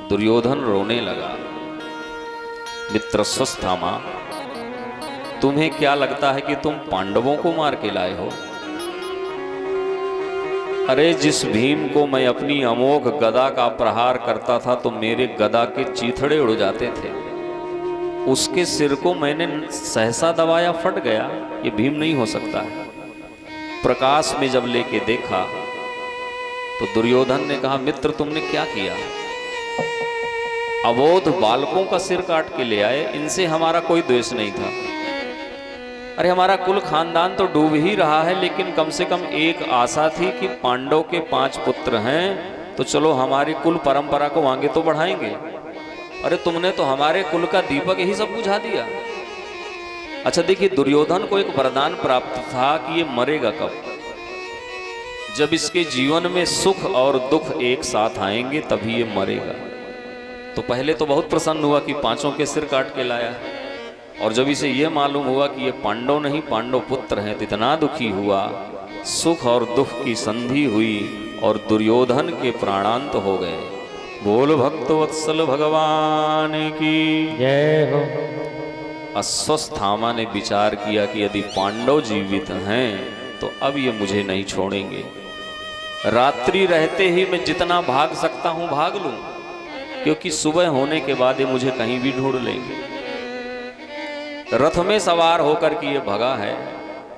दुर्योधन रोने लगा। मित्र स्वस्थामा, तुम्हें क्या लगता है कि तुम पांडवों को मार के लाए हो? अरे जिस भीम को मैं अपनी अमोघ गदा का प्रहार करता था तो मेरे गदा के चीथड़े उड़ जाते थे, उसके सिर को मैंने सहसा दबाया, फट गया। ये भीम नहीं हो सकता है। प्रकाश में जब लेके देखा तो दुर्योधन ने कहा, मित्र तुमने क्या किया? अबोध बालकों का सिर काट के ले आए, इनसे हमारा कोई द्वेष नहीं था। अरे हमारा कुल खानदान तो डूब ही रहा है, लेकिन कम से कम एक आशा थी कि पांडव के 5 पुत्र हैं तो चलो हमारी कुल परंपरा को आगे तो बढ़ाएंगे। अरे तुमने तो हमारे कुल का दीपक ही सब बुझा दिया। अच्छा देखिए, दुर्योधन को एक वरदान प्राप्त था कि ये मरेगा कब? जब इसके जीवन में सुख और दुख एक साथ आएंगे तभी ये मरेगा। तो पहले तो बहुत प्रसन्न हुआ कि 5 के सिर काट के लाया, और जब इसे ये मालूम हुआ कि ये पांडव नहीं पांडव पुत्र हैं तो इतना दुखी हुआ। सुख और दुख की संधि हुई और दुर्योधन के प्राणांत हो गए। बोल भक्त वत्सल भगवान की जय हो। अश्वस्थामा ने विचार किया कि यदि पांडव जीवित हैं तो अब ये मुझे नहीं छोड़ेंगे। रात्रि रहते ही मैं जितना भाग सकता हूं भाग लूं, क्योंकि सुबह होने के बाद ये मुझे कहीं भी ढूंढ लेंगे। रथ में सवार होकर के ये भगा है।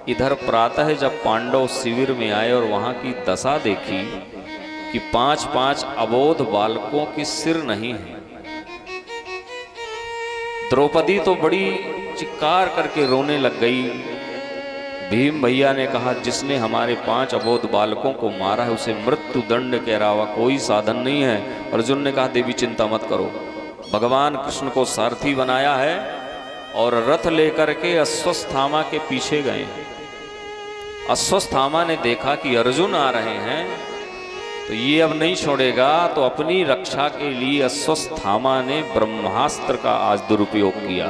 इधर प्रातः जब पांडव शिविर में आए और वहां की दशा देखी कि 5-5 अबोध बालकों के सिर नहीं है, द्रौपदी तो बड़ी चिक्कार करके रोने लग गई। भीम भैया ने कहा, जिसने हमारे 5 अबोध बालकों को मारा है उसे मृत्यु दंड के अलावा कोई साधन नहीं है। अर्जुन ने कहा, देवी चिंता मत करो, भगवान कृष्ण को सारथी बनाया है और रथ लेकर के अश्वस्थामा के पीछे गए। अश्वस्थामा ने देखा कि अर्जुन आ रहे हैं तो ये अब नहीं छोड़ेगा, तो अपनी रक्षा के लिए अश्वस्थामा ने ब्रह्मास्त्र का आज दुरुपयोग किया।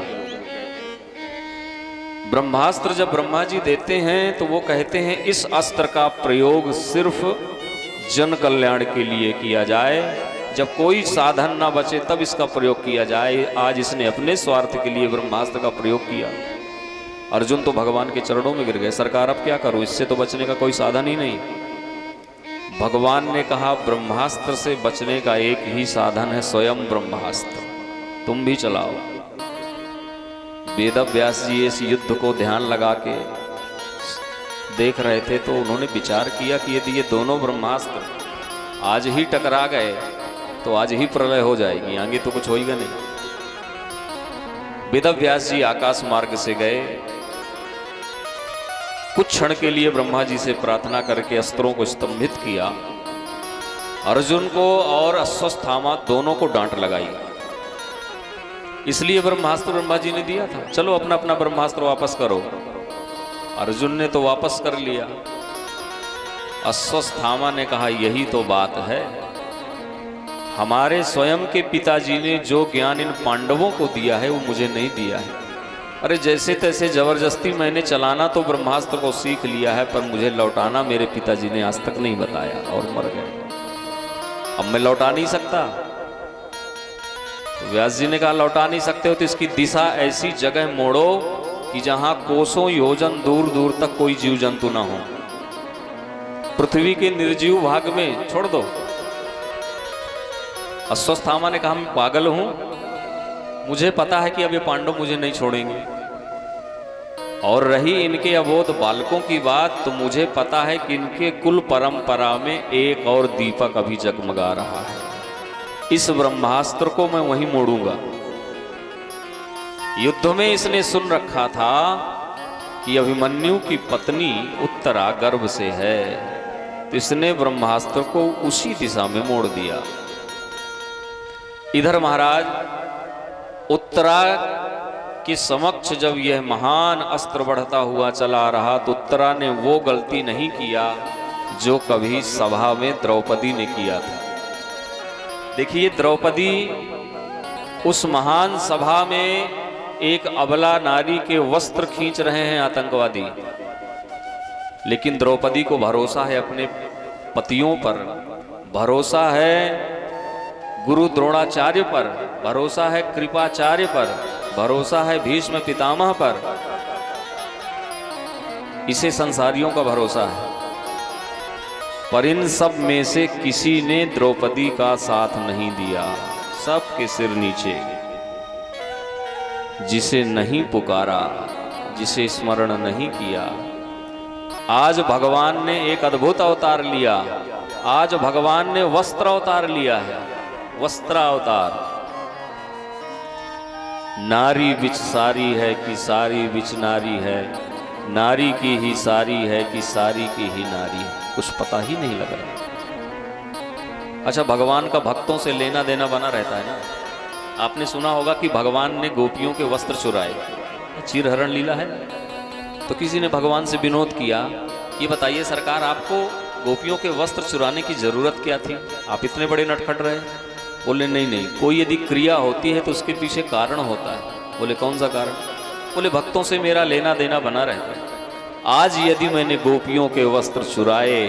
ब्रह्मास्त्र जब ब्रह्मा जी देते हैं तो वो कहते हैं इस अस्त्र का प्रयोग सिर्फ जन कल्याण के लिए किया जाए, जब कोई साधन ना बचे तब इसका प्रयोग किया जाए। आज इसने अपने स्वार्थ के लिए ब्रह्मास्त्र का प्रयोग किया। अर्जुन तो भगवान के चरणों में गिर गए, सरकार अब क्या करूं, इससे तो बचने का कोई साधन ही नहीं। भगवान ने कहा, ब्रह्मास्त्र से बचने का एक ही साधन है, स्वयं ब्रह्मास्त्र, तुम भी चलाओ। वेद व्यास जी इस युद्ध को ध्यान लगा के देख रहे थे तो उन्होंने विचार किया कि यदि ये दोनों ब्रह्मास्त्र आज ही टकरा गए तो आज ही प्रलय हो जाएगी, आगे तो कुछ होगा नहीं। वेद व्यास जी आकाश मार्ग से गए, कुछ क्षण के लिए ब्रह्मा जी से प्रार्थना करके अस्त्रों को स्तंभित किया। अर्जुन को और अश्वस्थामा दोनों को डांट लगाई, इसलिए ब्रह्मास्त्र ब्रह्मा जी ने दिया था। चलो अपना अपना ब्रह्मास्त्र वापस करो। अर्जुन ने तो वापस कर लिया। अश्वस्थामा ने कहा, यही तो बात है, हमारे स्वयं के पिताजी ने जो ज्ञान इन पांडवों को दिया है वो मुझे नहीं दिया है। अरे जैसे तैसे जबरदस्ती मैंने चलाना तो ब्रह्मास्त्र को सीख लिया है, पर मुझे लौटाना मेरे पिताजी ने आज तक नहीं बताया और मर गए। अब मैं लौटा नहीं सकता। तो व्यास जी ने कहा, लौटा नहीं सकते हो तो इसकी दिशा ऐसी जगह मोड़ो कि जहां कोसों योजन दूर दूर तक कोई जीव जंतु ना हो, पृथ्वी के निर्जीव भाग में छोड़ दो। अश्वस्थामा ने कहा, मैं पागल हूं, मुझे पता है कि अब ये पांडव मुझे नहीं छोड़ेंगे। और रही इनके अबोध बालकों की बात, तो मुझे पता है कि इनके कुल परंपरा में एक और दीपक अभी जगमगा रहा है। इस ब्रह्मास्त्र को मैं वहीं मोड़ूंगा। युद्ध में इसने सुन रखा था कि अभिमन्यु की पत्नी उत्तरा गर्भ से है, तो इसने ब्रह्मास्त्र को उसी दिशा में मोड़ दिया। इधर महाराज उत्तरा के समक्ष जब यह महान अस्त्र बढ़ता हुआ चला रहा तो उत्तरा ने वो गलती नहीं किया जो कभी सभा में द्रौपदी ने किया था। देखिए, द्रौपदी उस महान सभा में एक अबला नारी के वस्त्र खींच रहे हैं आतंकवादी, लेकिन द्रौपदी को भरोसा है अपने पतियों पर, भरोसा है गुरु द्रोणाचार्य पर, भरोसा है कृपाचार्य पर, भरोसा है भीष्म पितामह पर। इसे संसारियों का भरोसा है, पर इन सब में से किसी ने द्रौपदी का साथ नहीं दिया। सबके सिर नीचे। जिसे नहीं पुकारा, जिसे स्मरण नहीं किया। आज भगवान ने एक अद्भुत अवतार लिया। आज भगवान ने वस्त्र अवतार लिया है, वस्त्र अवतार। नारी बिच सारी है कि सारी बिच नारी है, नारी की ही सारी है कि सारी की ही नारी है, कुछ पता ही नहीं लग रहा। अच्छा, भगवान का भक्तों से लेना देना बना रहता है ना। आपने सुना होगा कि भगवान ने गोपियों के वस्त्र चुराए, चीरहरण लीला है। तो किसी ने भगवान से विनोद किया, ये बताइए सरकार, आपको गोपियों के वस्त्र चुराने की जरूरत क्या थी? आप इतने बड़े नटखट रहे। बोले नहीं नहीं, कोई यदि क्रिया होती है तो उसके पीछे कारण होता है। बोले कौन सा कारण? बोले भक्तों से मेरा लेना देना बना रहता है। आज यदि मैंने गोपियों के वस्त्र चुराए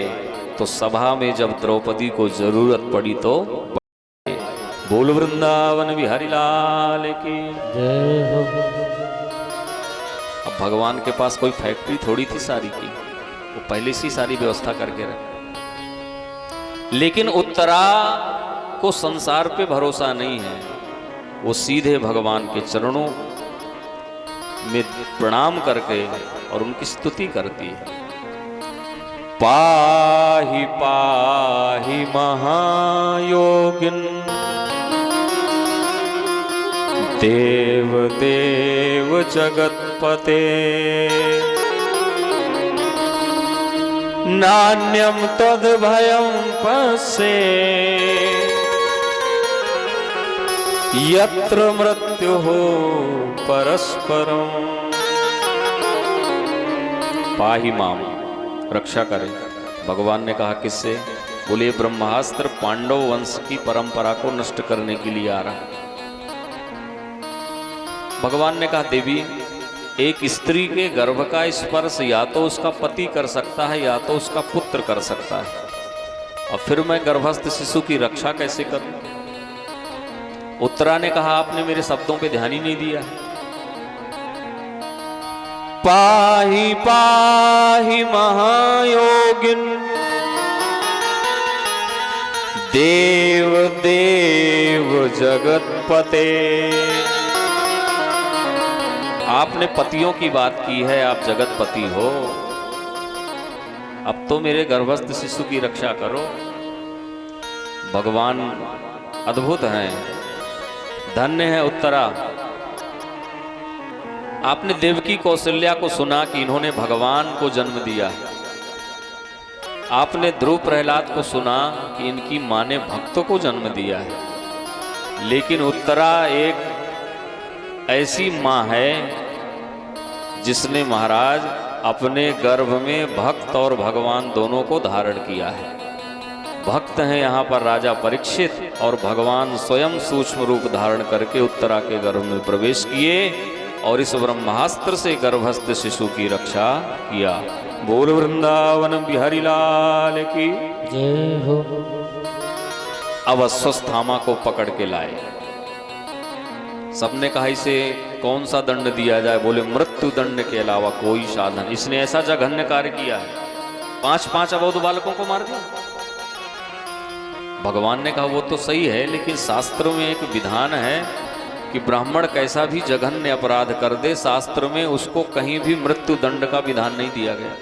तो सभा में जब द्रौपदी को जरूरत पड़ी तो बोल वृंदावन बिहारी लाल की जय हो। अब भगवान के पास कोई फैक्ट्री थोड़ी थी सारी की, वो पहले से सारी व्यवस्था करके रखे। लेकिन उत्तरा को संसार पे भरोसा नहीं है, वो सीधे भगवान के चरणों में प्रणाम करके और उनकी स्तुति करती है। पाहि पाहि महायोगिन देव देव जगतपते नान्यम तद्भयं पश्ये यत्र मृत्युः परस्परम। पाहि माम, रक्षा करें। भगवान ने कहा किससे? बोले ब्रह्मास्त्र पांडव वंश की परंपरा को नष्ट करने के लिए आ रहा। भगवान ने कहा देवी, एक स्त्री के गर्भ का स्पर्श या तो उसका पति कर सकता है या तो उसका पुत्र कर सकता है, और फिर मैं गर्भस्थ शिशु की रक्षा कैसे करूं? उत्तरा ने कहा आपने मेरे शब्दों पे ध्यान ही नहीं दिया। पाहि पाहि महायोगिन देव देव जगतपते। आपने पतियों की बात की है, आप जगतपति हो, अब तो मेरे गर्भस्थ शिशु की रक्षा करो। भगवान अद्भुत हैं, धन्य है उत्तरा। आपने देवकी कौशल्या को सुना कि इन्होंने भगवान को जन्म दिया। आपने ध्रुव प्रहलाद को सुना कि इनकी मां ने भक्तों को जन्म दिया है। लेकिन उत्तरा एक ऐसी मां है जिसने महाराज अपने गर्भ में भक्त और भगवान दोनों को धारण किया है। भक्त हैं यहाँ पर राजा परीक्षित, और भगवान स्वयं सूक्ष्म रूप धारण करके उत्तरा के गर्भ में प्रवेश किए और इस ब्रह्मास्त्र से गर्भस्थ शिशु की रक्षा किया। बोल वृंदावन बिहारी लाल की जय हो। अब अस्वस्थामा को पकड़ के लाए। सबने कहा इसे कौन सा दंड दिया जाए? बोले मृत्यु दंड के अलावा कोई साधन। इसने ऐसा जघन्य कार्य किया है, 5 अबोध बालकों को मार दिया। भगवान ने कहा वो तो सही है, लेकिन शास्त्रों में एक विधान है कि ब्राह्मण कैसा भी जघन्य अपराध कर दे, शास्त्र में उसको कहीं भी मृत्यु दंड का विधान नहीं दिया गया।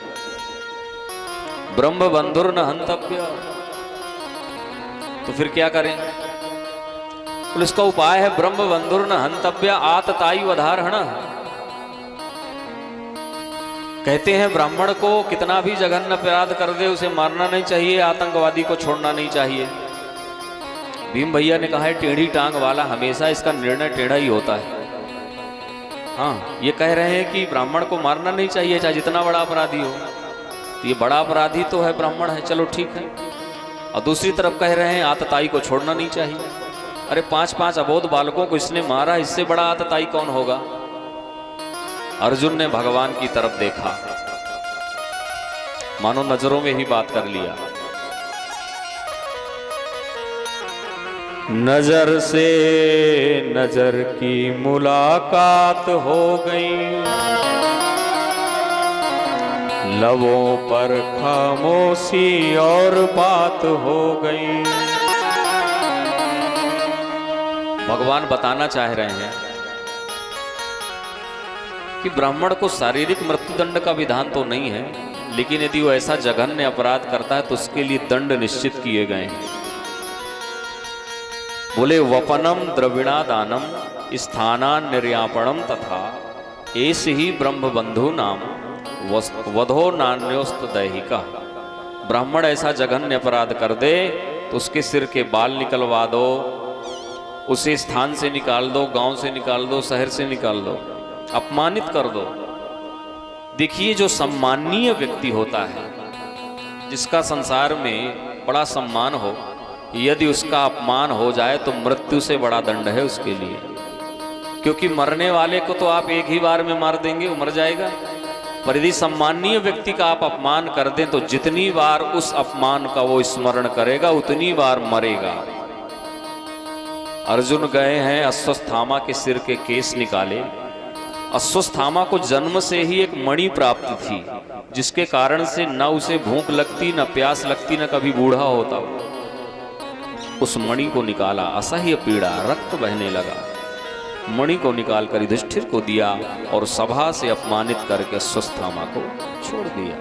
ब्रह्म बंधुर न हंतव्य। तो फिर क्या करें? तो इसका उपाय है ब्रह्म बंधुर न हंतव्य आतताई वधारहण। कहते हैं ब्राह्मण को कितना भी जघन्य अपराध कर दे उसे मारना नहीं चाहिए, आतंकवादी को छोड़ना नहीं चाहिए। भीम भैया ने कहा है टेढ़ी टांग वाला हमेशा इसका निर्णय टेढ़ा ही होता है। हाँ, ये कह रहे हैं कि ब्राह्मण को मारना नहीं चाहिए चाहे जितना बड़ा अपराधी हो। ये बड़ा अपराधी तो है, ब्राह्मण है, चलो ठीक है। और दूसरी तरफ कह रहे हैं आतताई को छोड़ना नहीं चाहिए। अरे 5-5 अबोध बालकों को इसने मारा, इससे बड़ा आतताई कौन होगा? अर्जुन ने भगवान की तरफ देखा, मानो नजरों में ही बात कर लिया। नजर से नजर की मुलाकात हो गई, लबों पर खामोशी और बात हो गई। भगवान बताना चाह रहे हैं कि ब्राह्मण को शारीरिक मृत्युदंड का विधान तो नहीं है, लेकिन यदि वो ऐसा जघन्य अपराध करता है तो उसके लिए दंड निश्चित किए गए हैं। बोले वपनम द्रविणा दानम स्थानान निर्यापणम तथा ऐसे ही ब्रह्म बंधु नाम वधो नान्योस्त दैहिका। ब्राह्मण ऐसा जघन्य अपराध कर दे तो उसके सिर के बाल निकलवा दो, उसे स्थान से निकाल दो, गांव से निकाल दो, शहर से निकाल दो, अपमानित कर दो। देखिए, जो सम्माननीय व्यक्ति होता है, जिसका संसार में बड़ा सम्मान हो, यदि उसका अपमान हो जाए तो मृत्यु से बड़ा दंड है उसके लिए। क्योंकि मरने वाले को तो आप एक ही बार में मार देंगे, वो मर जाएगा। पर यदि सम्माननीय व्यक्ति का आप अपमान कर दें तो जितनी बार उस अपमान का वो स्मरण करेगा उतनी बार मरेगा। अर्जुन गए हैं, अश्वत्थामा के सिर के केस निकाले। अश्वत्थामा को जन्म से ही एक मणि प्राप्त थी, जिसके कारण से न उसे भूख लगती, न प्यास लगती, न कभी बूढ़ा होता। उस मणि को निकाला, असह्य पीड़ा, रक्त बहने लगा। मणि को निकालकर युधिष्ठिर को दिया और सभा से अपमानित करके अश्वत्थामा को छोड़ दिया।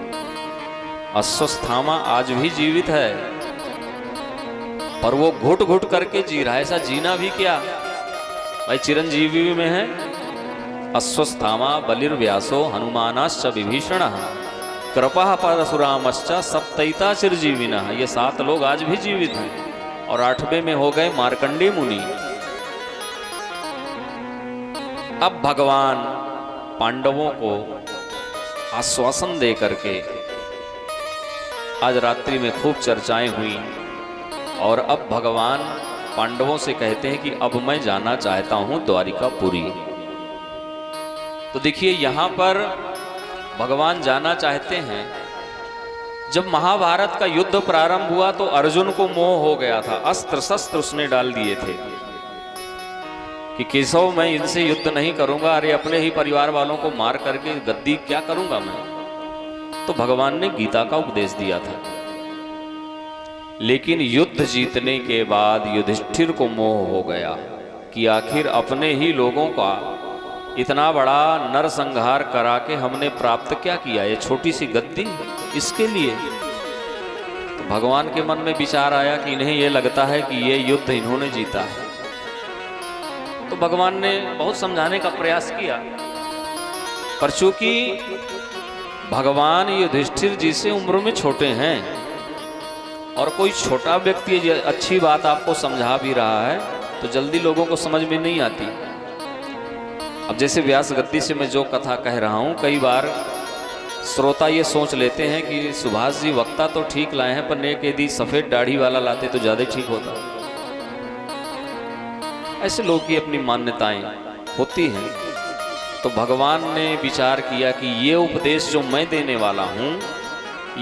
अश्वत्थामा आज भी जीवित है, पर वो घुट घुट करके जी रहा है। ऐसा जीना भी क्या भाई, चिरंजीवी में है। अश्वत्थामा बलिर्व्यासो हनुमानाश्च विभीषणः कृपा परशुरामश्च सप्तैता चिरजीविनः। ये 7 लोग आज भी जीवित हैं और 8वें में हो गए मार्कंडेय मुनि। अब भगवान पांडवों को आश्वासन दे करके आज रात्रि में खूब चर्चाएं हुई और अब भगवान पांडवों से कहते हैं कि अब मैं जाना चाहता हूं द्वारिकापुरी। तो देखिए, यहां पर भगवान जाना चाहते हैं। जब महाभारत का युद्ध प्रारंभ हुआ तो अर्जुन को मोह हो गया था, अस्त्र शस्त्र उसने डाल दिए थे कि केशव मैं इनसे युद्ध नहीं करूंगा, अरे अपने ही परिवार वालों को मार करके गद्दी क्या करूंगा मैं। तो भगवान ने गीता का उपदेश दिया था। लेकिन युद्ध जीतने के बाद युधिष्ठिर को मोह हो गया कि आखिर अपने ही लोगों का इतना बड़ा नरसंहार करा के हमने प्राप्त क्या किया, ये छोटी सी गद्दी, इसके लिए। तो भगवान के मन में विचार आया कि इन्हें ये लगता है कि ये युद्ध इन्होंने जीता है। तो भगवान ने बहुत समझाने का प्रयास किया, पर चूंकि भगवान युधिष्ठिर जी से उम्र में छोटे हैं और कोई छोटा व्यक्ति अच्छी बात आपको समझा भी रहा है तो जल्दी लोगों को समझ में नहीं आती। अब जैसे व्यास गद्दी से मैं जो कथा कह रहा हूं, कई बार श्रोता ये सोच लेते हैं कि सुभाष जी वक्ता तो ठीक लाए हैं, पर नेक यदि सफेद दाढ़ी वाला लाते तो ज्यादा ठीक होता। ऐसे लोग की अपनी मान्यताएं होती हैं। तो भगवान ने विचार किया कि ये उपदेश जो मैं देने वाला हूं,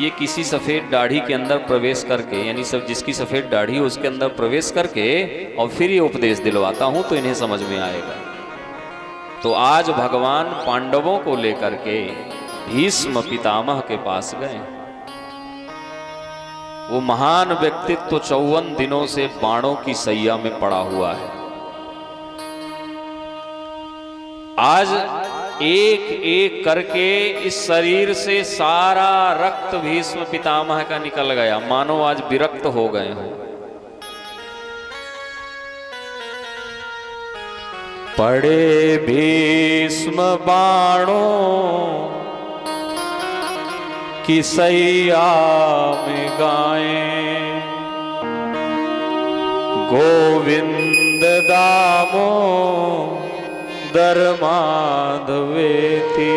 ये किसी सफेद दाढ़ी के अंदर प्रवेश करके, यानी सब जिसकी सफेद दाढ़ी हो उसके अंदर प्रवेश करके और फिर ये उपदेश दिलवाता हूं तो इन्हें समझ में आएगा। तो आज भगवान पांडवों को लेकर के भीष्म पितामह के पास गए। वो महान व्यक्तित्व 54 दिनों से बाणों की सैया में पड़ा हुआ है। आज एक एक करके इस शरीर से सारा रक्त भीष्म पितामह का निकल गया, मानो आज विरक्त हो गए हो। पड़े भीष्म बाणों की सैया में गाएं, गोविंद दामोदर माधवेति।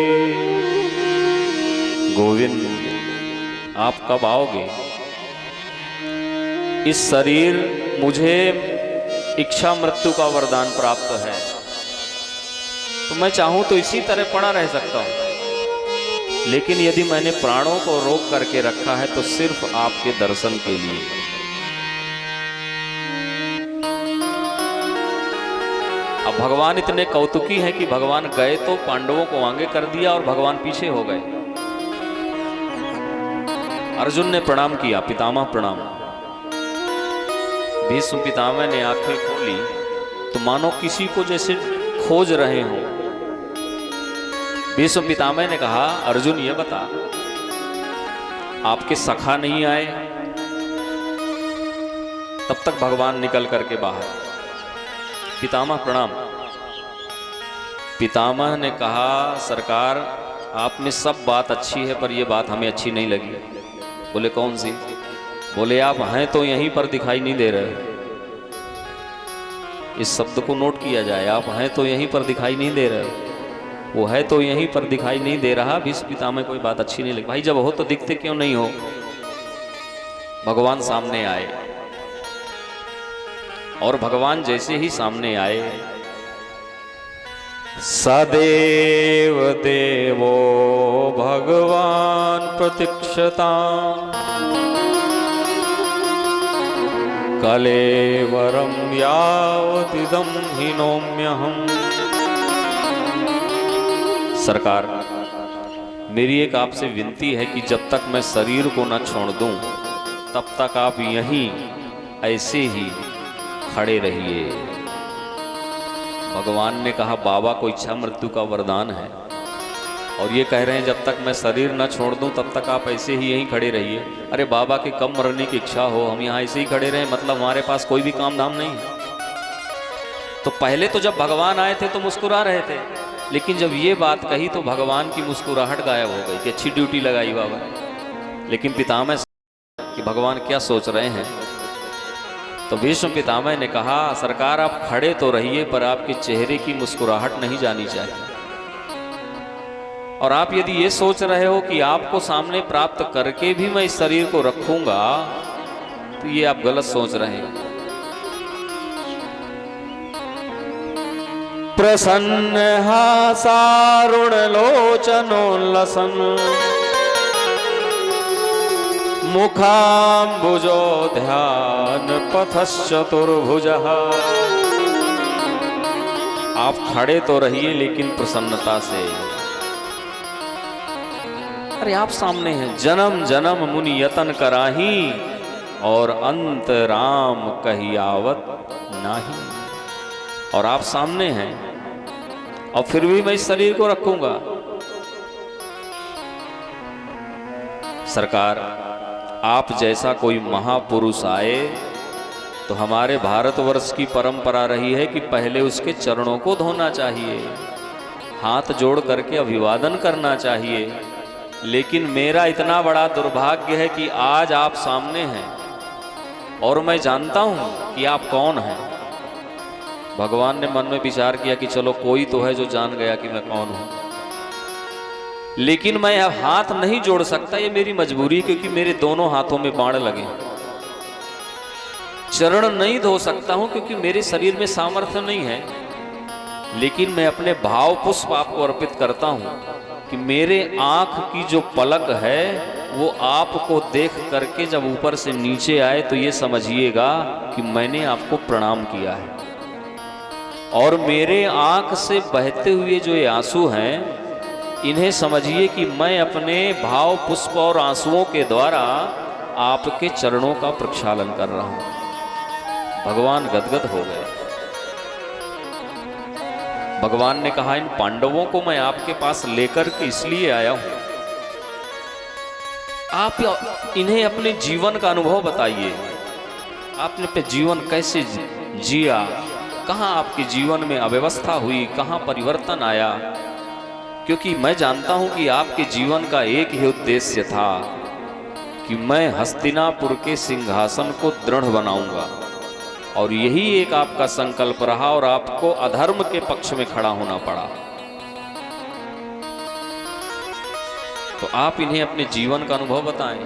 गोविंद आप कब आओगे? इस शरीर मुझे इच्छा मृत्यु का वरदान प्राप्त है, तो मैं चाहूं तो इसी तरह पड़ा रह सकता हूं, लेकिन यदि मैंने प्राणों को रोक करके रखा है तो सिर्फ आपके दर्शन के लिए। अब भगवान इतने कौतुकी हैं कि भगवान गए तो पांडवों को आगे कर दिया और भगवान पीछे हो गए। अर्जुन ने प्रणाम किया, पितामह प्रणाम। भीष्म पितामह ने आंखें खोली तो मानो किसी को जैसे खोज रहे हो। भीष्म पितामह ने कहा, अर्जुन ये बता, आपके सखा नहीं आए? तब तक भगवान निकल करके बाहर। पितामह प्रणाम। पितामह ने कहा, सरकार आप में सब बात अच्छी है पर यह बात हमें अच्छी नहीं लगी। बोले कौन सी? बोले आप हैं तो यहीं पर दिखाई नहीं दे रहे। इस शब्द को नोट किया जाए, आप हैं तो यहीं पर दिखाई नहीं दे रहे। वो है तो यहीं पर दिखाई नहीं दे रहा। भीष्म पितामह कोई बात अच्छी नहीं लगी। भाई जब हो तो दिखते क्यों नहीं हो? भगवान सामने आए और भगवान जैसे ही सामने आए, सदेव देवो भगवान प्रतीक्षता कलेवरम यावतिदं हिनोम्यहम्। सरकार, मेरी एक आपसे विनती है कि जब तक मैं शरीर को न छोड़ दूं तब तक आप यहीं ऐसे ही खड़े रहिए। भगवान ने कहा, बाबा को इच्छा मृत्यु का वरदान है और ये कह रहे हैं जब तक मैं शरीर न छोड़ दूं तब तक आप ऐसे ही यहीं खड़े रहिए। अरे बाबा के कब मरने की इच्छा हो, हम यहाँ ऐसे ही खड़े रहें, मतलब हमारे पास कोई भी काम धाम नहीं है। तो पहले तो जब भगवान आए थे तो मुस्कुरा रहे थे, लेकिन जब ये बात कही तो भगवान की मुस्कुराहट गायब हो गई कि अच्छी ड्यूटी लगाई बाबा। लेकिन पितामह कि भगवान क्या सोच रहे हैं। तो भीष्म पितामह ने कहा, सरकार आप खड़े तो रहिए पर आपके चेहरे की मुस्कुराहट नहीं जानी चाहिए। और आप यदि ये सोच रहे हो कि आपको सामने प्राप्त करके भी मैं इस शरीर को रखूंगा तो ये आप गलत सोच रहे हैं। प्रसन्न हासारुण लोचनोल्लसन मुखाम्बुजो ध्यान पथश्चतुर्भुजः। आप खड़े तो रहिए लेकिन प्रसन्नता से। अरे आप सामने हैं, जन्म जन्म मुनि यतन कराही और अंत राम कहियावत नाही। और आप सामने हैं और फिर भी मैं इस शरीर को रखूंगा। सरकार, आप जैसा कोई महापुरुष आए तो हमारे भारतवर्ष की परंपरा रही है कि पहले उसके चरणों को धोना चाहिए, हाथ जोड़ करके अभिवादन करना चाहिए। लेकिन मेरा इतना बड़ा दुर्भाग्य है कि आज आप सामने हैं और मैं जानता हूं कि आप कौन हैं। भगवान ने मन में विचार किया कि चलो कोई तो है जो जान गया कि मैं कौन हूं, लेकिन मैं अब हाथ नहीं जोड़ सकता, ये मेरी मजबूरी, क्योंकि मेरे दोनों हाथों में बाण लगे। चरण नहीं धो सकता हूं क्योंकि मेरे शरीर में सामर्थ्य नहीं है, लेकिन मैं अपने भाव पुष्प आपको अर्पित करता हूं कि मेरे आंख की जो पलक है वो आपको देख करके जब ऊपर से नीचे आए तो ये समझिएगा कि मैंने आपको प्रणाम किया है। और मेरे आंख से बहते हुए जो ये आंसू हैं, इन्हें समझिए कि मैं अपने भाव पुष्प और आंसुओं के द्वारा आपके चरणों का प्रक्षालन कर रहा हूं। भगवान गदगद हो गए। भगवान ने कहा, इन पांडवों को मैं आपके पास लेकर के इसलिए आया हूं, आप इन्हें अपने जीवन का अनुभव बताइए। आपने अपने जीवन कैसे जिया, कहां आपके जीवन में अव्यवस्था हुई, कहां परिवर्तन आया। क्योंकि मैं जानता हूं कि आपके जीवन का एक ही उद्देश्य था कि मैं हस्तिनापुर के सिंहासन को दृढ़ बनाऊंगा, और यही एक आपका संकल्प रहा और आपको अधर्म के पक्ष में खड़ा होना पड़ा। तो आप इन्हें अपने जीवन का अनुभव बताएं।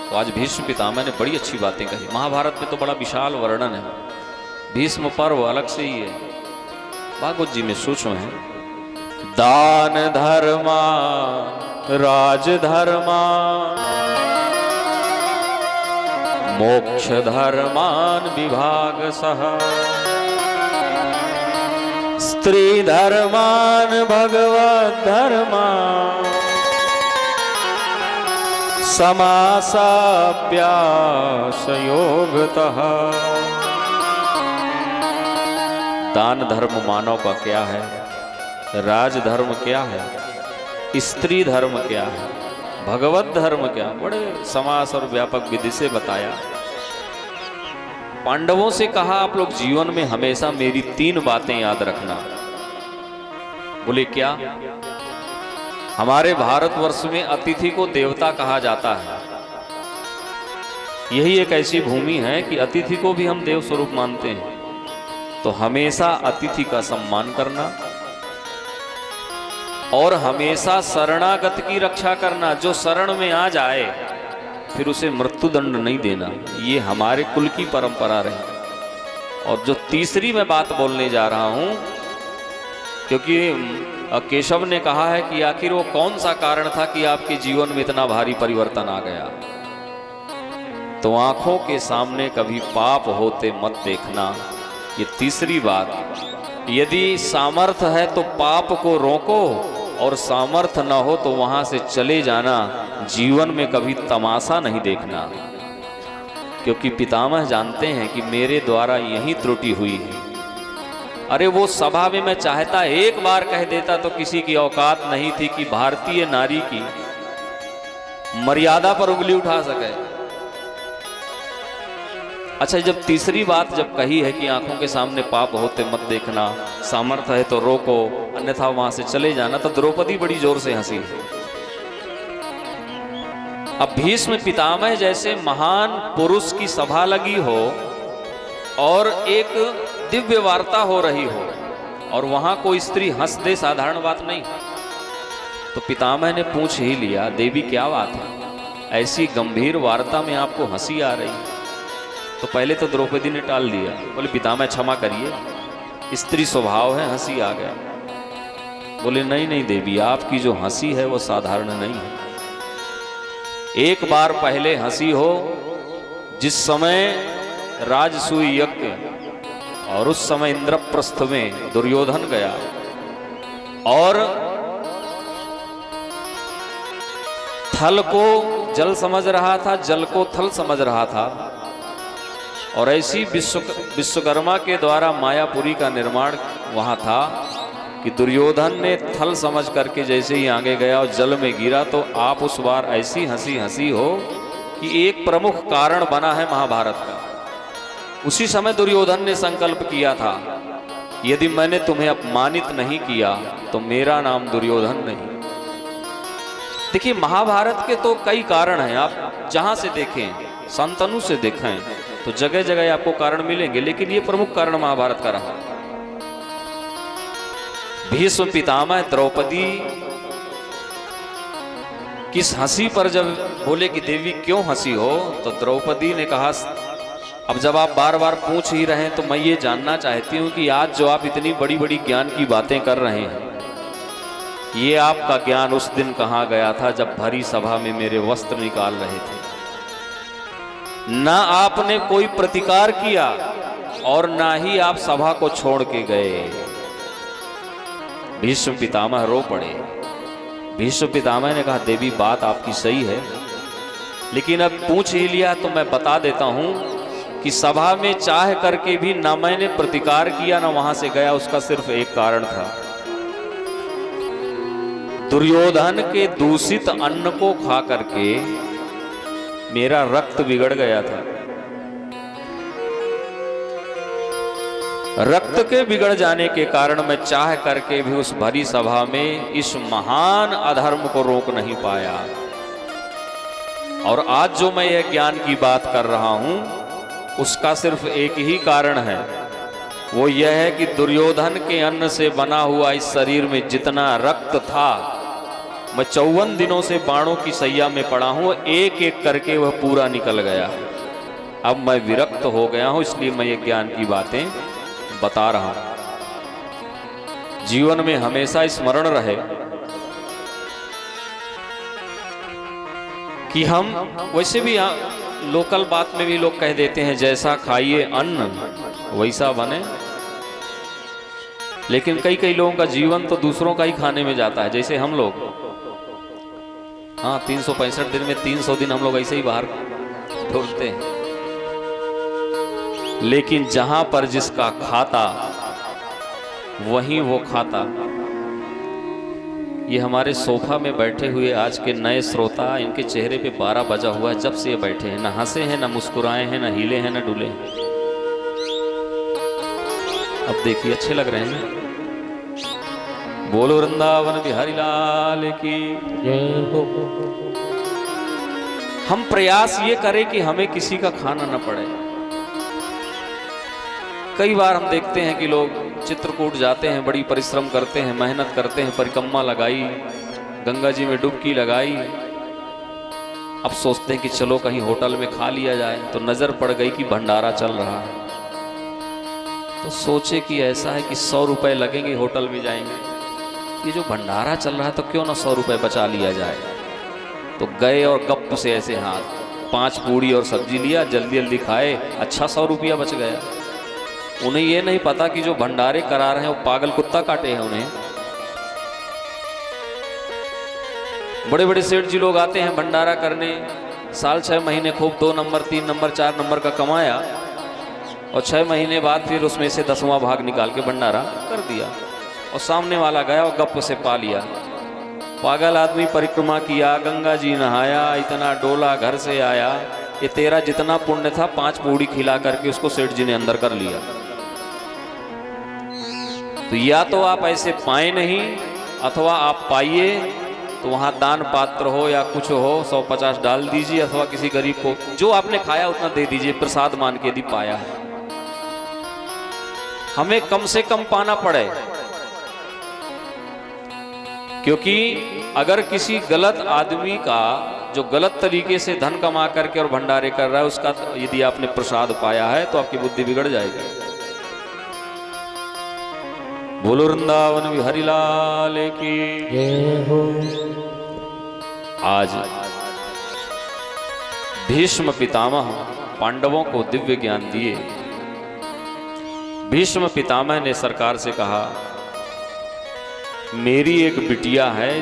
तो आज भीष्म पितामह ने बड़ी अच्छी बातें कही। महाभारत में तो बड़ा विशाल वर्णन है, भीष्म पर्व अलग से ही है, भागवत जी में सूक्ष्म है। दान धर्मा राज धर्मा मोक्ष धर्मान विभाग सह स्त्री धर्मान भगवत धर्मान समासाप्यास योगतः। दान धर्म मानव का क्या है, राज धर्म क्या है, स्त्री धर्म क्या है, भगवत धर्म क्या, बड़े समास और व्यापक विधि से बताया। पांडवों से कहा आप लोग जीवन में हमेशा मेरी 3 बातें याद रखना। बोले क्या? हमारे भारतवर्ष में अतिथि को देवता कहा जाता है। यही एक ऐसी भूमि है कि अतिथि को भी हम देव स्वरूप मानते हैं, तो हमेशा अतिथि का सम्मान करना और हमेशा शरणागत की रक्षा करना। जो शरण में आ जाए फिर उसे मृत्युदंड नहीं देना, ये हमारे कुल की परंपरा रही। और जो तीसरी मैं बात बोलने जा रहा हूं, क्योंकि केशव ने कहा है कि आखिर वो कौन सा कारण था कि आपके जीवन में इतना भारी परिवर्तन आ गया, तो आंखों के सामने कभी पाप होते मत देखना, ये तीसरी बात। यदि सामर्थ्य है तो पाप को रोको, और सामर्थ्य न हो तो वहां से चले जाना। जीवन में कभी तमाशा नहीं देखना, क्योंकि पितामह जानते हैं कि मेरे द्वारा यही त्रुटि हुई है। अरे वो सभा में मैं चाहता एक बार कह देता तो किसी की औकात नहीं थी कि भारतीय नारी की मर्यादा पर उंगली उठा सके। अच्छा, जब तीसरी बात जब कही है कि आंखों के सामने पाप होते मत देखना, सामर्थ्य है तो रोको, अन्यथा वहां से चले जाना, तो द्रौपदी बड़ी जोर से हंसी। अब भीष्म पितामह जैसे महान पुरुष की सभा लगी हो और एक दिव्य वार्ता हो रही हो और वहां कोई स्त्री हंस दे, साधारण बात नहीं। तो पितामह ने पूछ ही लिया, देवी क्या बात है, ऐसी गंभीर वार्ता में आपको हंसी आ रही? तो पहले तो द्रौपदी ने टाल दिया, बोले पितामह क्षमा करिए, स्त्री स्वभाव है, हंसी आ गया। बोले नहीं नहीं देवी, आपकी जो हंसी है वो साधारण नहीं है। एक बार पहले हंसी हो जिस समय राजसूय यज्ञ और उस समय इंद्रप्रस्थ में दुर्योधन गया और थल को जल समझ रहा था, जल को थल समझ रहा था, और ऐसी विश्वकर्मा के द्वारा मायापुरी का निर्माण वहां था कि दुर्योधन ने थल समझ करके जैसे ही आगे गया और जल में गिरा, तो आप उस बार ऐसी हंसी हंसी हो कि एक प्रमुख कारण बना है महाभारत का। उसी समय दुर्योधन ने संकल्प किया था, यदि मैंने तुम्हें अपमानित नहीं किया तो मेरा नाम दुर्योधन नहीं। देखिए, महाभारत के तो कई कारण हैं, आप जहां से देखें, संतनु से देखें तो जगह जगह आपको कारण मिलेंगे, लेकिन ये प्रमुख कारण महाभारत का रहा। भीष्म पितामह द्रौपदी किस हंसी पर जब बोले कि देवी क्यों हंसी हो, तो द्रौपदी ने कहा, अब जब आप बार बार पूछ ही रहे हैं तो मैं ये जानना चाहती हूं कि आज जो आप इतनी बड़ी बड़ी ज्ञान की बातें कर रहे हैं, ये आपका ज्ञान उस दिन कहाँ गया था जब भरी सभा में मेरे वस्त्र निकाल रहे थे? ना आपने कोई प्रतिकार किया और ना ही आप सभा को छोड़ के गए। भीष्म पितामह रो पड़े। भीष्म पितामह ने कहा, देवी बात आपकी सही है, लेकिन अब पूछ ही लिया तो मैं बता देता हूं कि सभा में चाह करके भी ना मैंने प्रतिकार किया ना वहां से गया। उसका सिर्फ एक कारण था, दुर्योधन के दूषित अन्न को खा करके मेरा रक्त बिगड़ गया था। रक्त के बिगड़ जाने के कारण मैं चाह करके भी उस भरी सभा में इस महान अधर्म को रोक नहीं पाया। और आज जो मैं यह ज्ञान की बात कर रहा हूं उसका सिर्फ एक ही कारण है, वो यह है कि दुर्योधन के अन्न से बना हुआ इस शरीर में जितना रक्त था मैं 54 दिनों से बाणों की सैया में पड़ा हूं, एक एक करके वह पूरा निकल गया। अब मैं विरक्त हो गया हूं, इसलिए मैं ये ज्ञान की बातें बता रहा हूं। जीवन में हमेशा स्मरण रहे कि हम, वैसे भी लोकल बात में भी लोग कह देते हैं जैसा खाइए अन्न वैसा बने, लेकिन कई कई लोगों का जीवन तो दूसरों का ही खाने में जाता है। जैसे हम लोग, हाँ 365 दिन में 300 दिन हम लोग ऐसे ही बाहर ढोलते हैं, लेकिन जहां पर जिसका खाता वहीं वो खाता। ये हमारे सोफा में बैठे हुए आज के नए श्रोता, इनके चेहरे पे 12 बजा हुआ है जब से ये बैठे हैं, ना हंसे हैं, ना मुस्कुराए हैं, ना हिले हैं, ना डुले हैं। अब देखिए अच्छे लग रहे हैं। बोलो वृंदावन बिहारी लाल की। हम प्रयास ये करें कि हमें किसी का खाना न पड़े। कई बार हम देखते हैं कि लोग चित्रकूट जाते हैं, बड़ी परिश्रम करते हैं, मेहनत करते हैं, परिक्रमा लगाई, गंगा जी में डुबकी लगाई, अब सोचते हैं कि चलो कहीं होटल में खा लिया जाए, तो नजर पड़ गई कि भंडारा चल रहा है। तो सोचे कि ऐसा है कि 100 रुपए लगेंगे, होटल में जाएंगे, ये जो भंडारा चल रहा है तो क्यों ना 100 रुपए बचा लिया जाए। तो गए और गप से ऐसे हाथ 5 पूड़ी और सब्जी लिया, जल्दी जल्दी खाए, अच्छा 100 रुपया बच गया। उन्हें ये नहीं पता कि जो भंडारे करा रहे हैं वो पागल कुत्ता काटे हैं उन्हें। बड़े बड़े सेठ जी लोग आते हैं भंडारा करने, साल 6 महीने खूब 2 नंबर 3 नंबर 4 नंबर का कमाया, और 6 महीने बाद फिर उसमें से 10वां भाग निकाल के भंडारा कर दिया, और सामने वाला गया और गप से पा लिया। पागल आदमी परिक्रमा किया, गंगा जी नहाया, इतना डोला, घर से आया, ये तेरा जितना पुण्य था 5 पूड़ी खिला करके उसको सेठ जी ने अंदर कर लिया। तो या तो आप ऐसे पाए नहीं, अथवा आप पाइए तो वहां दान पात्र हो या कुछ हो, 150 डाल दीजिए, अथवा किसी गरीब को जो आपने खाया उतना दे दीजिए, प्रसाद मान के यदि पाया है। हमें कम से कम पाना पड़े, क्योंकि अगर किसी गलत आदमी का जो गलत तरीके से धन कमा करके और भंडारे कर रहा है, उसका यदि आपने प्रसाद पाया है तो आपकी बुद्धि बिगड़ जाएगी। बोलो वृंदावन बिहारी लाल की जय हो। आज भीष्म पितामह पांडवों को दिव्य ज्ञान दिए। भीष्म पितामह ने सरकार से कहा, मेरी एक बिटिया है